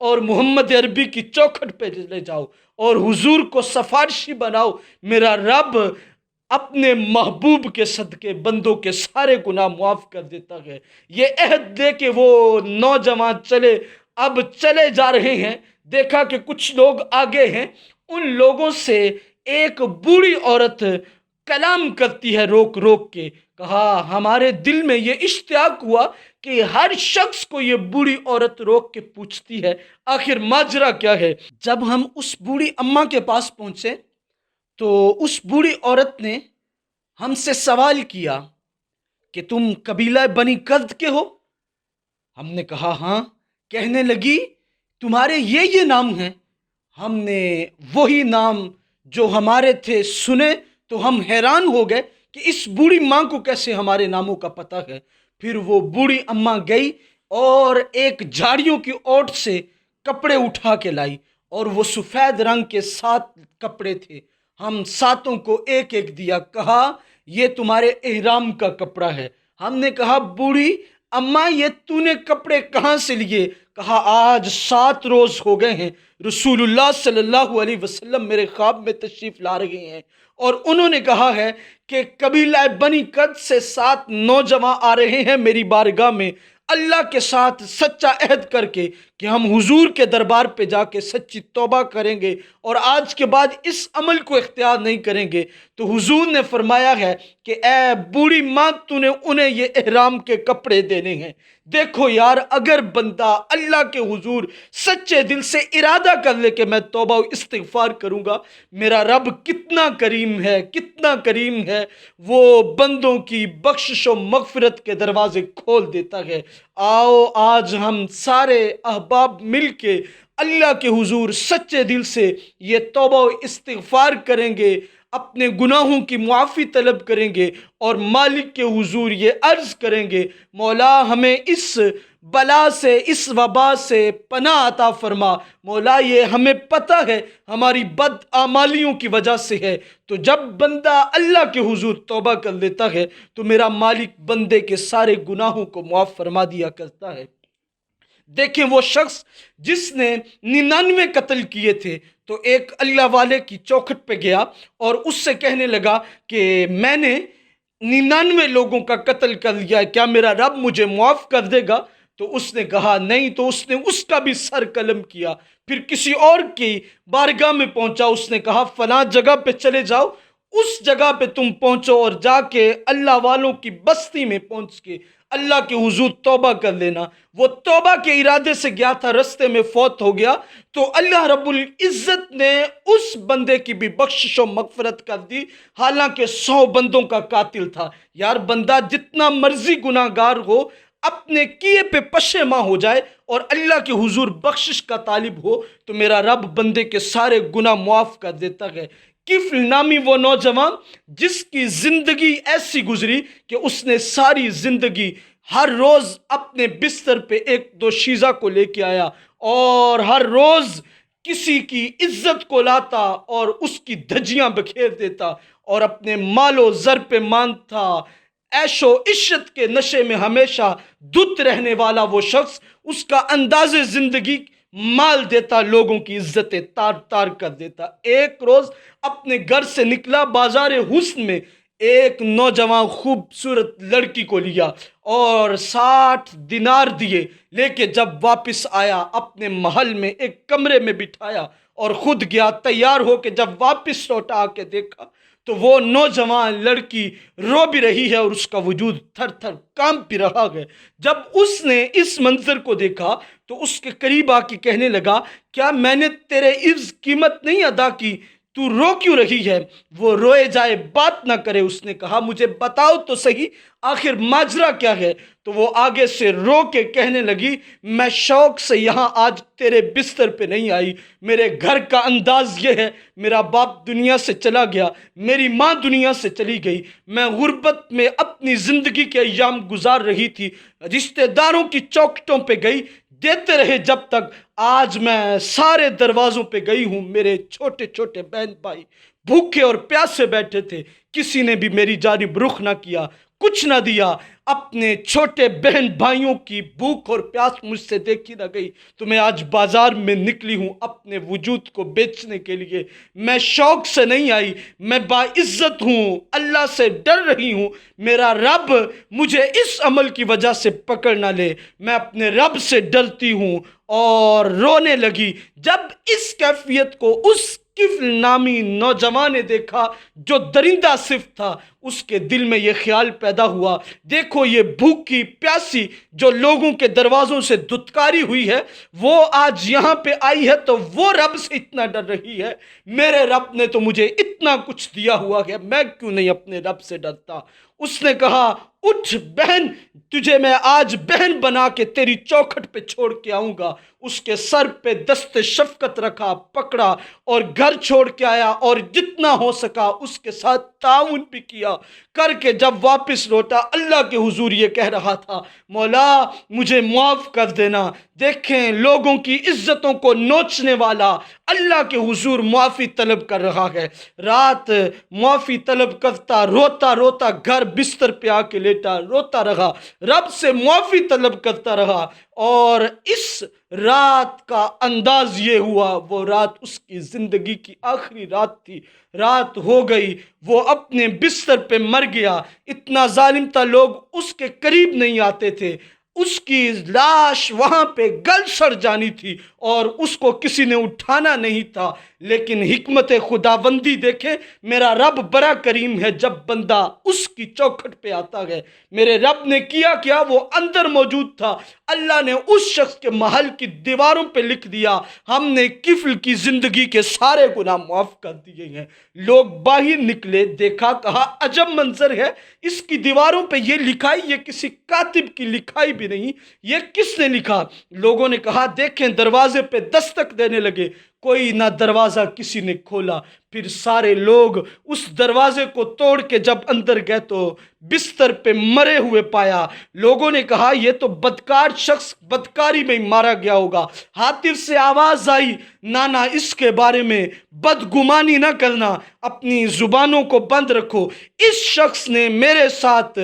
اور محمد عربی کی چوکھٹ پہ لے جاؤ اور حضور کو سفارشی بناؤ۔ میرا رب اپنے محبوب کے صدقے بندوں کے سارے گناہ معاف کر دیتا ہے۔ یہ عہد دے کے وہ نوجوان اب چلے جا رہے ہیں، دیکھا کہ کچھ لوگ آگے ہیں، ان لوگوں سے ایک بوڑھی عورت کلام کرتی ہے روک روک کے۔ کہا ہمارے دل میں یہ اشتیاق ہوا کہ ہر شخص کو یہ بوڑھی عورت روک کے پوچھتی ہے آخر ماجرا کیا ہے۔ جب ہم اس بوڑھی اماں کے پاس پہنچے تو اس بوڑھی عورت نے ہم سے سوال کیا کہ تم قبیلہ بنی کرد کے ہو؟ ہم نے کہا ہاں۔ کہنے لگی تمہارے یہ نام ہیں؟ ہم نے وہی نام جو ہمارے تھے سنے تو ہم حیران ہو گئے کہ اس بوڑھی ماں کو کیسے ہمارے ناموں کا پتہ ہے۔ پھر وہ بوڑھی اماں گئی اور ایک جھاڑیوں کی اوٹ سے کپڑے اٹھا کے لائی اور وہ سفید رنگ کے 7 کپڑے تھے۔ ہم 7 کو ایک ایک دیا، کہا یہ تمہارے احرام کا کپڑا ہے۔ ہم نے کہا بوڑھی اماں یہ تو نے کپڑے کہاں سے لیے؟ کہا آج 7 روز ہو گئے ہیں رسول اللہ صلی اللہ علیہ وسلم میرے خواب میں تشریف لا رہے ہیں اور انہوں نے کہا ہے کہ قبیلہ بنی کرد سے 7 نوجوان آ رہے ہیں میری بارگاہ میں اللہ کے ساتھ سچا عہد کر کے کہ ہم حضور کے دربار پہ جا کے سچی توبہ کریں گے اور آج کے بعد اس عمل کو اختیار نہیں کریں گے۔ تو حضور نے فرمایا ہے کہ اے بوڑھی ماں تو نے انہیں یہ احرام کے کپڑے دینے ہیں۔ دیکھو یار، اگر بندہ اللہ کے حضور سچے دل سے ارادہ کر لے کہ میں توبہ و استغفار کروں گا، میرا رب کتنا کریم ہے، کتنا کریم ہے، وہ بندوں کی بخشش و مغفرت کے دروازے کھول دیتا ہے۔ آؤ آج ہم سارے احباب مل کے اللہ کے حضور سچے دل سے یہ توبہ و استغفار کریں گے، اپنے گناہوں کی معافی طلب کریں گے اور مالک کے حضور یہ عرض کریں گے مولا ہمیں اس بلا سے، اس وبا سے پناہ عطا فرما۔ مولا یہ ہمیں پتہ ہے ہماری بد اعمالیوں کی وجہ سے ہے۔ تو جب بندہ اللہ کے حضور توبہ کر لیتا ہے تو میرا مالک بندے کے سارے گناہوں کو معاف فرما دیا کرتا ہے۔ دیکھیں وہ شخص جس نے 99 قتل کیے تھے تو ایک اللہ والے کی چوکھٹ پہ گیا اور اس سے کہنے لگا کہ میں نے 99 لوگوں کا قتل کر لیا ہے، کیا میرا رب مجھے معاف کر دے گا؟ تو اس نے کہا نہیں، تو اس نے اس کا بھی سر قلم کیا۔ پھر کسی اور کی بارگاہ میں پہنچا، اس نے کہا فلاں جگہ پہ چلے جاؤ، اس جگہ پہ تم پہنچو اور جا کے اللہ والوں کی بستی میں پہنچ کے اللہ کے حضور توبہ کر لینا۔ وہ توبہ کے ارادے سے گیا تھا، رستے میں فوت ہو گیا تو اللہ رب العزت نے اس بندے کی بھی بخشش و مغفرت کر دی، حالانکہ 100 بندوں کا قاتل تھا۔ یار بندہ جتنا مرضی گناہ گار ہو، اپنے کیے پہ پشیماں ہو جائے اور اللہ کے حضور بخشش کا طالب ہو تو میرا رب بندے کے سارے گناہ معاف کر دیتا ہے۔ کفل نامی وہ نوجوان جس کی زندگی ایسی گزری کہ اس نے ساری زندگی ہر روز اپنے بستر پہ 1-2 شیزہ کو لے کے آیا اور ہر روز کسی کی عزت کو لاتا اور اس کی دھجیاں بکھیر دیتا اور اپنے مال و زر پہ مانتا، عیش و عشرت کے نشے میں ہمیشہ دھت رہنے والا وہ شخص، اس کا انداز زندگی مال دیتا، لوگوں کی عزتیں تار تار کر دیتا۔ ایک روز اپنے گھر سے نکلا، بازار حسن میں ایک نوجوان خوبصورت لڑکی کو لیا اور 60 دینار دیے، لے کے جب واپس آیا اپنے محل میں ایک کمرے میں بٹھایا اور خود گیا تیار ہو کے، جب واپس لوٹا کے دیکھا تو وہ نوجوان لڑکی رو بھی رہی ہے اور اس کا وجود تھر تھر کانپ بھی رہا ہے۔ جب اس نے اس منظر کو دیکھا تو اس کے قریب آ کے کہنے لگا کیا میں نے تیرے عوض قیمت نہیں ادا کی؟ تو رو کیوں رہی ہے؟ وہ روئے جائے بات نہ کرے۔ اس نے کہا مجھے بتاؤ تو صحیح آخر ماجرا کیا ہے؟ تو وہ آگے سے رو کے کہنے لگی میں شوق سے یہاں آج تیرے بستر پہ نہیں آئی، میرے گھر کا انداز یہ ہے، میرا باپ دنیا سے چلا گیا، میری ماں دنیا سے چلی گئی، میں غربت میں اپنی زندگی کے ایام گزار رہی تھی، رشتہ داروں کی چوکھٹوں پہ گئی، دیتے رہے جب تک، آج میں سارے دروازوں پہ گئی ہوں، میرے چھوٹے چھوٹے بہن بھائی بھوکے اور پیاسے بیٹھے تھے، کسی نے بھی میری جانب رخ نہ کیا، کچھ نہ دیا، اپنے چھوٹے بہن بھائیوں کی بھوک اور پیاس مجھ سے دیکھی نہ گئی، تو میں آج بازار میں نکلی ہوں اپنے وجود کو بیچنے کے لیے، میں شوق سے نہیں آئی، میں باعزت ہوں، اللہ سے ڈر رہی ہوں، میرا رب مجھے اس عمل کی وجہ سے پکڑ نہ لے، میں اپنے رب سے ڈرتی ہوں، اور رونے لگی۔ جب اس کیفیت کو اس کفل نامی نوجوان نے دیکھا جو درندہ صفت تھا، اس کے دل میں یہ خیال پیدا ہوا دیکھو یہ بھوکی پیاسی جو لوگوں کے دروازوں سے دھتکاری ہوئی ہے، وہ آج یہاں پہ آئی ہے تو وہ رب سے اتنا ڈر رہی ہے، میرے رب نے تو مجھے اتنا کچھ دیا ہوا ہے، میں کیوں نہیں اپنے رب سے ڈرتا؟ اس نے کہا اٹھ بہن، تجھے میں آج بہن بنا کے تیری چوکھٹ پہ چھوڑ کے آؤں گا۔ اس کے سر پہ دست شفقت رکھا، پکڑا اور گھر چھوڑ کے آیا، اور جتنا ہو سکا اس کے ساتھ تعاون بھی کیا، کر کے جب واپس لوٹا اللہ کے حضور یہ کہہ رہا تھا مولا مجھے معاف کر دینا۔ دیکھیں لوگوں کی عزتوں کو نوچنے والا اللہ کے حضور معافی طلب کر رہا ہے، رات معافی طلب کرتا روتا روتا گھر بستر پہ آ کے لیٹا، روتا رہا، رب سے معافی طلب کرتا رہا، اور اس رات کا انداز یہ ہوا، وہ رات اس کی زندگی کی آخری رات تھی، رات ہو گئی، وہ اپنے بستر پہ مر گیا، اتنا ظالم تھا لوگ اس کے قریب نہیں آتے تھے، اس کی لاش وہاں پہ گل سڑ جانی تھی اور اس کو کسی نے اٹھانا نہیں تھا، لیکن حکمت خداوندی دیکھیں، میرا رب بڑا کریم ہے، جب بندہ اس کی چوکھٹ پہ آتا ہے، میرے رب نے کیا وہ اندر موجود تھا، اللہ نے اس شخص کے محل کی دیواروں پہ لکھ دیا ہم نے کفل کی زندگی کے سارے گناہ معاف کر دیے ہیں۔ لوگ باہر نکلے، دیکھا، کہا عجب منظر ہے، اس کی دیواروں پہ یہ لکھائی، یہ کسی کاتب کی لکھائی بھی نہیں، یہ کس نے لکھا؟ لوگوں نے کہا دیکھیں، دروازے پہ دستک دینے لگے، کوئی نہ دروازہ کسی نے کھولا، پھر سارے لوگ اس دروازے کو توڑ کے جب اندر گئے تو بستر پہ مرے ہوئے پایا۔ لوگوں نے کہا یہ تو بدکار شخص بدکاری میں مارا گیا ہوگا۔ ہاتف سے آواز آئی نانا اس کے بارے میں بدگمانی نہ کرنا، اپنی زبانوں کو بند رکھو، اس شخص نے میرے ساتھ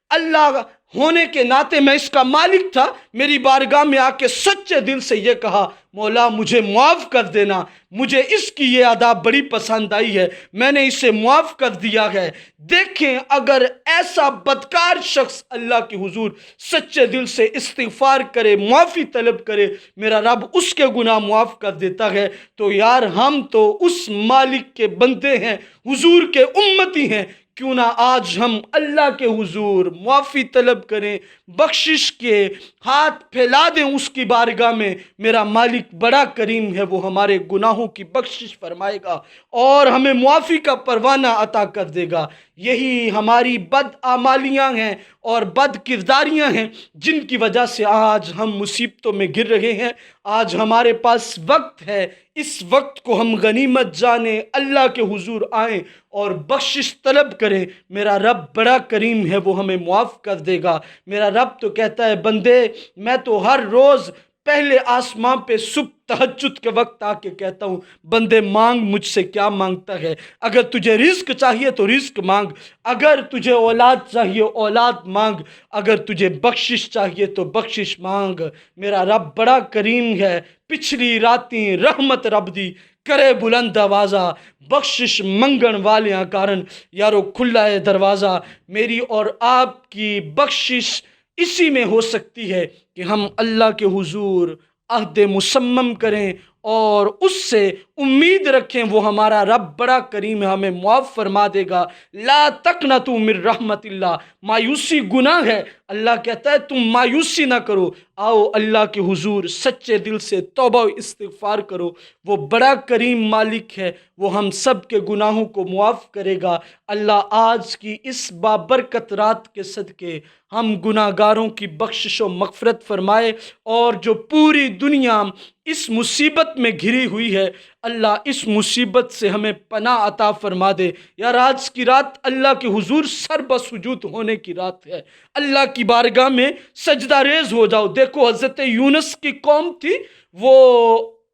اللہ ہونے کے ناطے میں اس کا مالک تھا، میری بارگاہ میں آ کے سچے دل سے یہ کہا مولا مجھے معاف کر دینا، مجھے اس کی یہ ادا بڑی پسند آئی ہے، میں نے اسے معاف کر دیا ہے۔ دیکھیں اگر ایسا بدکار شخص اللہ کے حضور سچے دل سے استغفار کرے، معافی طلب کرے، میرا رب اس کے گناہ معاف کر دیتا ہے، تو یار ہم تو اس مالک کے بندے ہیں، حضور کے امتی ہیں، کیوں نہ آج ہم اللہ کے حضور معافی طلب کریں، بخشش کے ہاتھ پھیلا دیں اس کی بارگاہ میں، میرا مالک بڑا کریم ہے، وہ ہمارے گناہوں کی بخشش فرمائے گا اور ہمیں معافی کا پروانہ عطا کر دے گا۔ یہی ہماری بدعمالیاں ہیں اور بد کرداریاں ہیں جن کی وجہ سے آج ہم مصیبتوں میں گر رہے ہیں۔ آج ہمارے پاس وقت ہے، اس وقت کو ہم غنیمت جانیں، اللہ کے حضور آئیں اور بخشش طلب کریں، میرا رب بڑا کریم ہے، وہ ہمیں معاف کر دے گا۔ میرا رب تو کہتا ہے بندے میں تو ہر روز پہلے آسمان پہ صبح تہجد کے وقت آ کے کہتا ہوں بندے مانگ مجھ سے کیا مانگتا ہے، اگر تجھے رزق چاہیے تو رزق مانگ، اگر تجھے اولاد چاہیے اولاد مانگ، اگر تجھے بخشش چاہیے تو بخشش مانگ۔ میرا رب بڑا کریم ہے، پچھلی راتیں رحمت رب دی کرے بلند آوازہ، بخشش منگن والیاں کارن یارو کھلا ہے دروازہ۔ میری اور آپ کی بخشش اسی میں ہو سکتی ہے کہ ہم اللہ کے حضور عہد مسمم کریں اور اس سے امید رکھیں، وہ ہمارا رب بڑا کریم ہے، ہمیں معاف فرما دے گا۔ لا تقنطوا من رحمت اللہ، مایوسی گناہ ہے، اللہ کہتا ہے تم مایوسی نہ کرو، آؤ اللہ کے حضور سچے دل سے توبہ و استغفار کرو، وہ بڑا کریم مالک ہے، وہ ہم سب کے گناہوں کو معاف کرے گا۔ اللہ آج کی اس بابرکت رات کے صدقے ہم گناہ گاروں کی بخشش و مغفرت فرمائے، اور جو پوری دنیا اس مصیبت میں گھری ہوئی ہے، اللہ اس مصیبت سے ہمیں پناہ عطا فرما دے۔ یار آج کی رات اللہ کے حضور سر بسجود ہونے کی رات ہے، اللہ کی بارگاہ میں سجدہ ریز ہو جاؤ۔ دیکھو حضرت یونس کی قوم تھی، وہ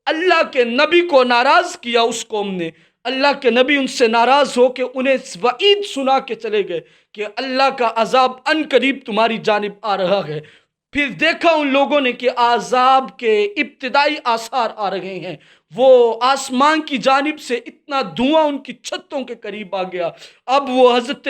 اللہ کے نبی کو ناراض کیا، اس قوم نے اللہ کے نبی ان سے ناراض ہو کے انہیں وعید سنا کے چلے گئے کہ اللہ کا عذاب ان قریب تمہاری جانب آ رہا ہے۔ پھر دیکھا ان لوگوں نے کہ عذاب کے ابتدائی آثار آ رہے ہیں، وہ آسمان کی جانب سے اتنا دھواں ان کی چھتوں کے قریب آ گیا۔ اب وہ حضرت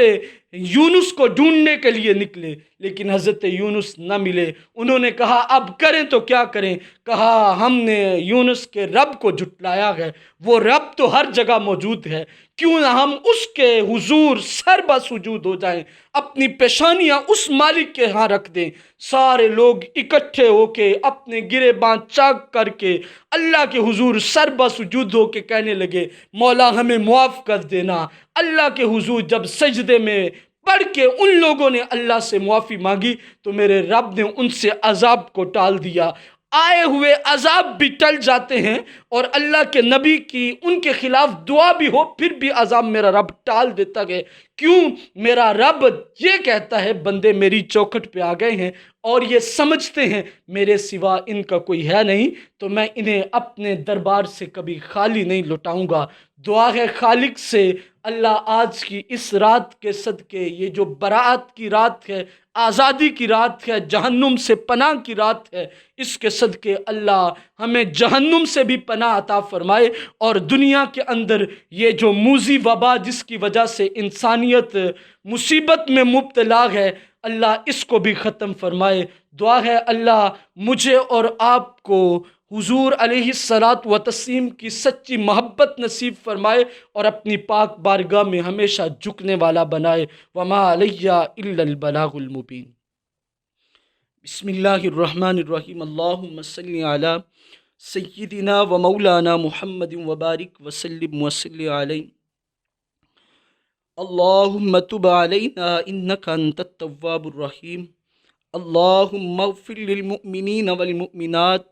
یونس کو ڈھونڈنے کے لیے نکلے، لیکن حضرت یونس نہ ملے۔ انہوں نے کہا اب کریں تو کیا کریں؟ کہا ہم نے یونس کے رب کو جھٹلایا ہے، وہ رب تو ہر جگہ موجود ہے، کیوں نہ ہم اس کے حضور سر بسجود ہو جائیں، اپنی پیشانیاں اس مالک کے ہاں رکھ دیں۔ سارے لوگ اکٹھے ہو کے اپنے گریباں چاک کر کے اللہ کے حضور سر بسجود ہو کے کہنے لگے مولا ہمیں معاف کر دینا۔ اللہ کے حضور جب سجدے میں پڑھ کے ان لوگوں نے اللہ سے معافی مانگی تو میرے رب نے ان سے عذاب کو ٹال دیا۔ آئے ہوئے عذاب بھی ٹل جاتے ہیں، اور اللہ کے نبی کی ان کے خلاف دعا بھی ہو پھر بھی عذاب میرا رب ٹال دیتا ہے۔ کیوں؟ میرا رب یہ کہتا ہے بندے میری چوکھٹ پہ آ گئے ہیں اور یہ سمجھتے ہیں میرے سوا ان کا کوئی ہے نہیں، تو میں انہیں اپنے دربار سے کبھی خالی نہیں لوٹاؤں گا۔ دعا ہے خالق سے اللہ آج کی اس رات کے صدقے، یہ جو برات کی رات ہے، آزادی کی رات ہے، جہنم سے پناہ کی رات ہے، اس کے صدقے اللہ ہمیں جہنم سے بھی پناہ عطا فرمائے، اور دنیا کے اندر یہ جو موذی وبا جس کی وجہ سے انسانیت مصیبت میں مبتلا ہے، اللہ اس کو بھی ختم فرمائے۔ دعا ہے اللہ مجھے اور آپ کو حضور علیہ الصلاۃ و تسلیم کی سچی محبت نصیب فرمائے، اور اپنی پاک بارگاہ میں ہمیشہ جھکنے والا بنائے۔ وما علیہ الا البلاغ المبین۔ بسم اللہ الرحمن الرحیم۔ اللہم صلی علی سیدنا و مولانا محمد وبارک وسلم وصلی علیہ۔ اللہم تب علینا انکا انت التواب الرحیم۔ اللہم اغفر للمؤمنین والمؤمنات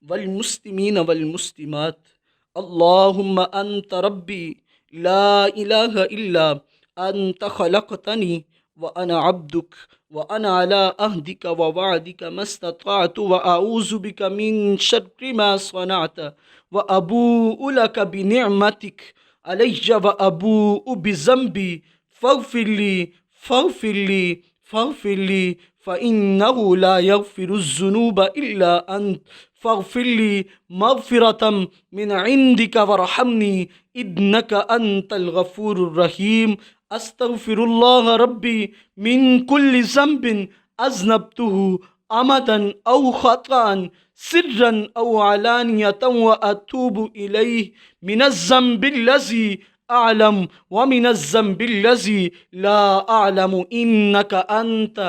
والمسلمین والمسلمات۔ اللہم انت ربی لا الہ الا انت خلقتنی وانا عبدک وانا علی عہدک ووعدک ما استطعت واعوذ بک من شر ما صنعت وابوء لک بنعمتک علی وابوء بذنبی فاغفر لی فاغفر لی فاغفر لی فإنه لا يغفر الذنوب إلا أنت فاغفر لي مغفرة من عندك وارحمني إنك أنت الغفور الرحيم۔ أستغفر الله ربي من كل ذنب أذنبته عمدا أو خطأ سرا أو علانية وأتوب إليه من الذنب الذي أعلم ومن الذنب الذي لا أعلم إنك أنت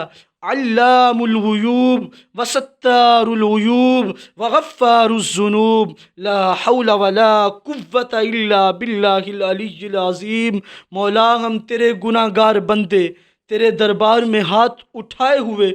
علام الغیوب وستار العیوب وغفار الذنوب لا حول ولا قوة الا باللہ العلی العظیم۔ مولا ہم تیرے گناہ گار بندے تیرے دربار میں ہاتھ اٹھائے ہوئے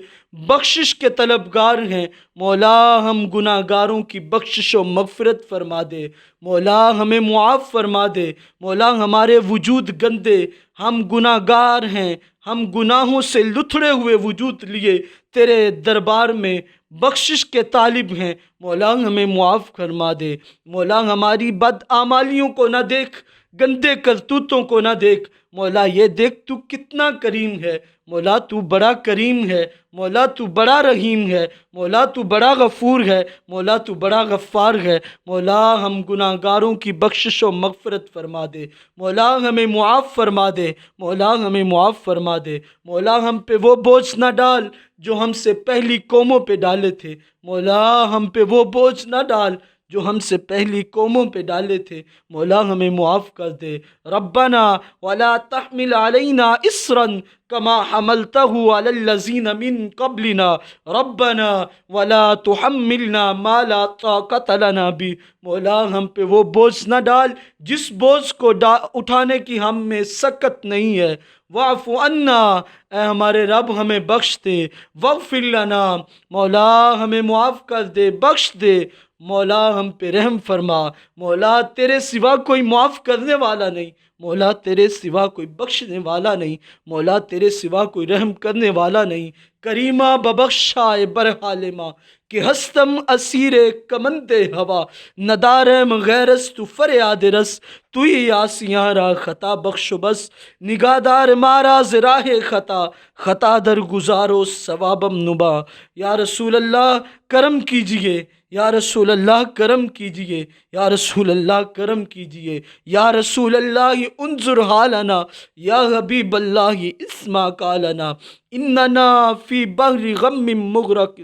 بخشش کے طلبگار ہیں۔ مولا ہم گناہ گاروں کی بخشش و مغفرت فرما دے، مولا ہمیں معاف فرما دے۔ مولا ہمارے وجود گندے، ہم گناہ گار ہیں، ہم گناہوں سے لتھڑے ہوئے وجود لیے تیرے دربار میں بخشش کے طالب ہیں۔ مولا ہمیں معاف فرما دے۔ مولا ہماری بدعمالیوں کو نہ دیکھ، گندے کرتوتوں کو نہ دیکھ، مولا یہ دیکھ تو کتنا کریم ہے۔ مولا تو بڑا کریم ہے، مولا تو بڑا رحیم ہے، مولا تو بڑا غفور ہے، مولا تو بڑا غفار ہے۔ مولا ہم گناہ گاروں کی بخشش و مغفرت فرما دے، مولا ہمیں معاف فرما دے، مولا ہمیں معاف فرما دے۔ مولا ہم پہ وہ بوجھ نہ ڈال جو ہم سے پہلی قوموں پہ ڈالے تھے، مولا ہم پہ وہ بوجھ نہ ڈال جو ہم سے پہلی قوموں پہ ڈالے تھے مولا ہمیں معاف کر دے۔ ربنا ولا تحمل علینا اصرا کما حملتہ علی الذین من قبلنا ربنا ولا تحملنا ما لا طاقت لنا به۔ مولا ہم پہ وہ بوجھ نہ ڈال جس بوجھ کو اٹھانے کی ہم میں سکت نہیں ہے۔ واعف عنا، اے ہمارے رب ہمیں بخش دے۔ واغفر لنا، مولا ہمیں معاف کر دے، بخش دے۔ مولا ہم پہ رحم فرما، مولا تیرے سوا کوئی معاف کرنے والا نہیں، مولا تیرے سوا کوئی بخشنے والا نہیں، مولا تیرے سوا کوئی رحم کرنے والا نہیں۔ کریمہ ببخشائے برحالما کہ ہستم اسیر کمند ہوا، ندارم غیرس تو فریاد رس، تو ہی آسیاں را خطا بخش و بس، نگاہدار مارا ز راہ خطا، خطا در گزارو ثوابم نبا۔ یا رسول اللہ کرم کیجئے، یا رسول اللہ کرم کیجئے، یا رسول اللہ کرم کیجئے، یا رسول اللہ انظر حالنا، یا حبیب اللہ اسمع قالنا، اننا فی بحر غم مغرق،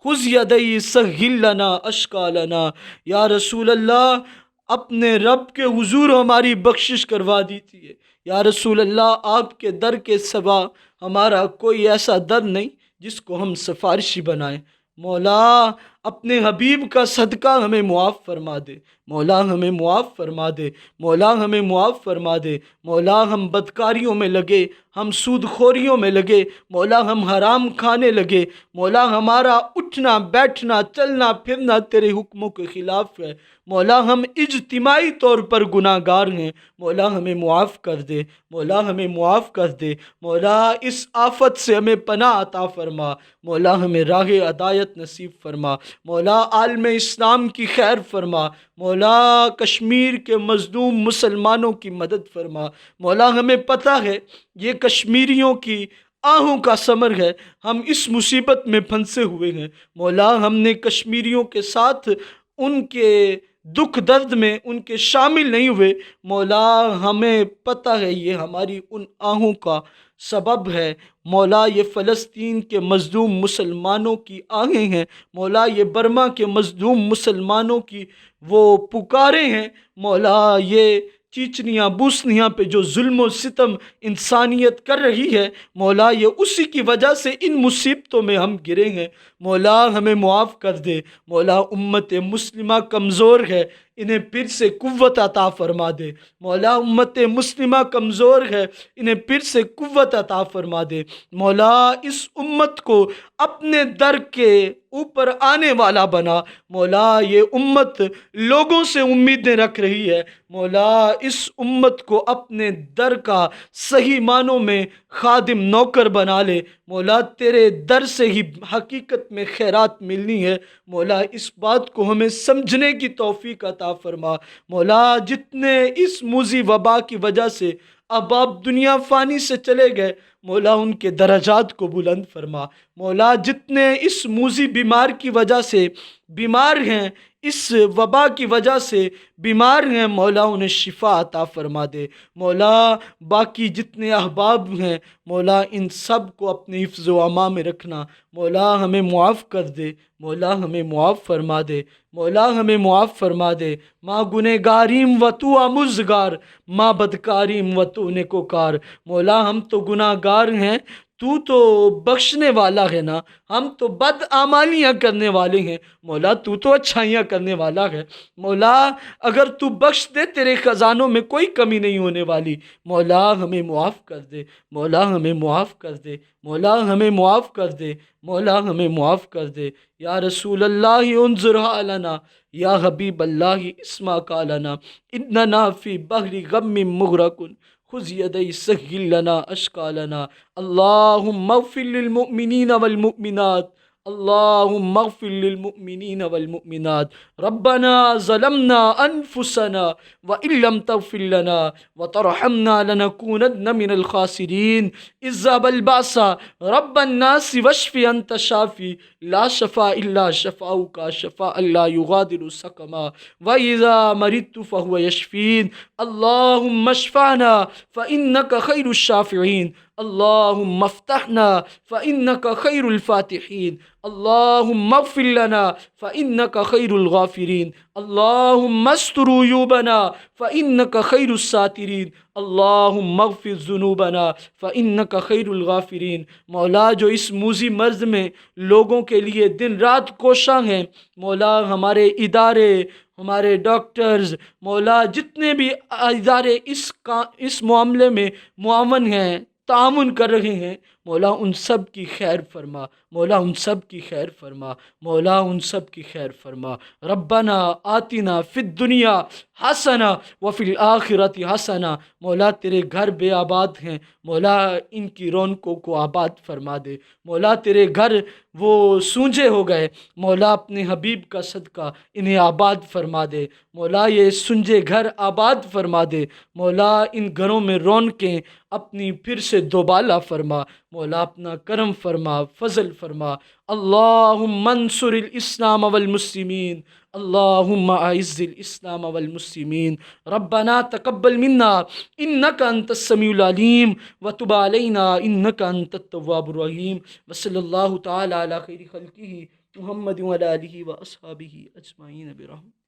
خذ یدی سہل لنا اشکالنا۔ یا رسول اللہ اپنے رب کے حضور ہماری بخشش کروا دیجیے۔ یا رسول اللہ آپ کے در کے سوا ہمارا کوئی ایسا در نہیں جس کو ہم سفارشی بنائیں۔ مولا اپنے حبیب کا صدقہ ہمیں معاف فرما دے، مولا ہمیں معاف فرما دے، مولا ہمیں معاف فرما دے۔ مولا ہم بدکاریوں میں لگے، ہم سود خوریوں میں لگے، مولا ہم حرام کھانے لگے، مولا ہمارا اٹھنا بیٹھنا چلنا پھرنا تیرے حکموں کے خلاف ہے، مولا ہم اجتماعی طور پر گناہ گار ہیں، مولا ہمیں معاف کر دے، مولا ہمیں معاف کر دے۔ مولا اس آفت سے ہمیں پناہ عطا فرما، مولا ہمیں راہ ہدایت نصیب فرما، مولا عالم اسلام کی خیر فرما، مولا کشمیر کے مظلوم مسلمانوں کی مدد فرما۔ مولا ہمیں پتہ ہے یہ کشمیریوں کی آہوں کا ثمر ہے، ہم اس مصیبت میں پھنسے ہوئے ہیں، مولا ہم نے کشمیریوں کے ساتھ ان کے دکھ درد میں ان کے شامل نہیں ہوئے، مولا ہمیں پتہ ہے یہ ہماری ان آہوں کا سبب ہے۔ مولا یہ فلسطین کے مظلوم مسلمانوں کی آہیں ہیں، مولا یہ برما کے مظلوم مسلمانوں کی وہ پکاریں ہیں، مولا یہ چیچنیاں بوسنیاں پہ جو ظلم و ستم انسانیت کر رہی ہے، مولا یہ اسی کی وجہ سے ان مصیبتوں میں ہم گرے ہیں، مولا ہمیں معاف کر دے۔ مولا امت مسلمہ کمزور ہے، انہیں پھر سے قوت عطا فرما دے، مولا امت مسلمہ کمزور ہے، انہیں پھر سے قوت عطا فرما دے۔ مولا اس امت کو اپنے در کے اوپر آنے والا بنا، مولا یہ امت لوگوں سے امیدیں رکھ رہی ہے، مولا اس امت کو اپنے در کا صحیح معنوں میں خادم نوکر بنا لے، مولا تیرے در سے ہی حقیقت میں خیرات ملنی ہے، مولا اس بات کو ہمیں سمجھنے کی توفیق عطا فرما۔ مولا جتنے اس موذی وبا کی وجہ سے اب آپ دنیا فانی سے چلے گئے، مولا ان کے درجات کو بلند فرما۔ مولا جتنے اس موذی بیمار کی وجہ سے بیمار ہیں، اس وبا کی وجہ سے بیمار ہیں، مولا انہیں شفا عطا فرما دے۔ مولا باقی جتنے احباب ہیں، مولا ان سب کو اپنے حفظ و امان میں رکھنا، مولا ہمیں معاف کر دے، مولا ہمیں معاف فرما دے، مولا ہمیں معاف فرما دے۔ ماں گنہگاریم و تو آموزگار، ماں بدکاریم و تو نیکوکار۔ مولا ہم تو گناہ گار ہیں، تو بخشنے والا ہے نا، ہم تو بد اعمالیاں کرنے والے ہیں، مولا تو اچھائیاں کرنے والا ہے، مولا اگر تو بخش دے تیرے خزانوں میں کوئی کمی نہیں ہونے والی، مولا ہمیں معاف کر دے، مولا ہمیں معاف کر دے، مولا ہمیں معاف کر دے، مولا ہمیں معاف کر دے۔ یا رسول اللہ انظر حالنا، یا حبیب اللہ اسمع قالنا، اننا فی بحر غم مغرق، خذ یدی سہل لنا اشکالنا۔ اللہم اغفر للمؤمنین والمؤمنات، اللہم اغفر للمؤمنین والمؤمنات۔ ربنا ظلمنا انفسنا وان لم تغفر لنا وترحمنا لنکونن من الخاسرین۔ اذهب الباس رب الناس واشف انت شافی، لا شفاء الا شفاؤک شفاء لا یغادر سقما، واذا مرضت فهو یشفین۔ اللہم اشفعنا فانک خیر الشافعین۔ اللهم افتحنا فإنك خير الفاتحين، اللهم اغفر لنا فإنك خير الغافرين، اللهم استر عيوبنا فإنك خير الساترين، اللهم اغفر ذنوبنا فإنك خير الغافرين۔ مولا جو اس موذی مرض میں لوگوں کے لیے دن رات کوشاں ہیں، مولا ہمارے ادارے، ہمارے ڈاکٹرز، مولا جتنے بھی ادارے اس معاملے میں معاون ہیں، تعاون کر رہے ہیں، مولا ان سب کی خیر فرما، مولا ان سب کی خیر فرما، مولا ان سب کی خیر فرما۔ ربنا آتنا فی الدنیا حسنہ وفی الآخرۃ حسنہ۔ مولا تیرے گھر بے آباد ہیں، مولا ان کی رونقوں کو آباد فرما دے، مولا تیرے گھر وہ سونجے ہو گئے، مولا اپنے حبیب کا صدقہ انہیں آباد فرما دے، مولا یہ سنجے گھر آباد فرما دے، مولا ان گھروں میں رونقیں اپنی پھر سے دوبالا فرما، مولا اپنا کرم فرما، فضل فرما۔ اللہم انصر الاسلام والمسلمین، اللہم اعز الاسلام والمسلمین۔ ربنا تقبل منا انک انت السمیع العلیم وتب علینا انک انت التواب الرحیم، وصلی اللہ تعالی علی خیر خلقہ محمد وعلی آلہ واصحابہ اجمعین برحمتہ۔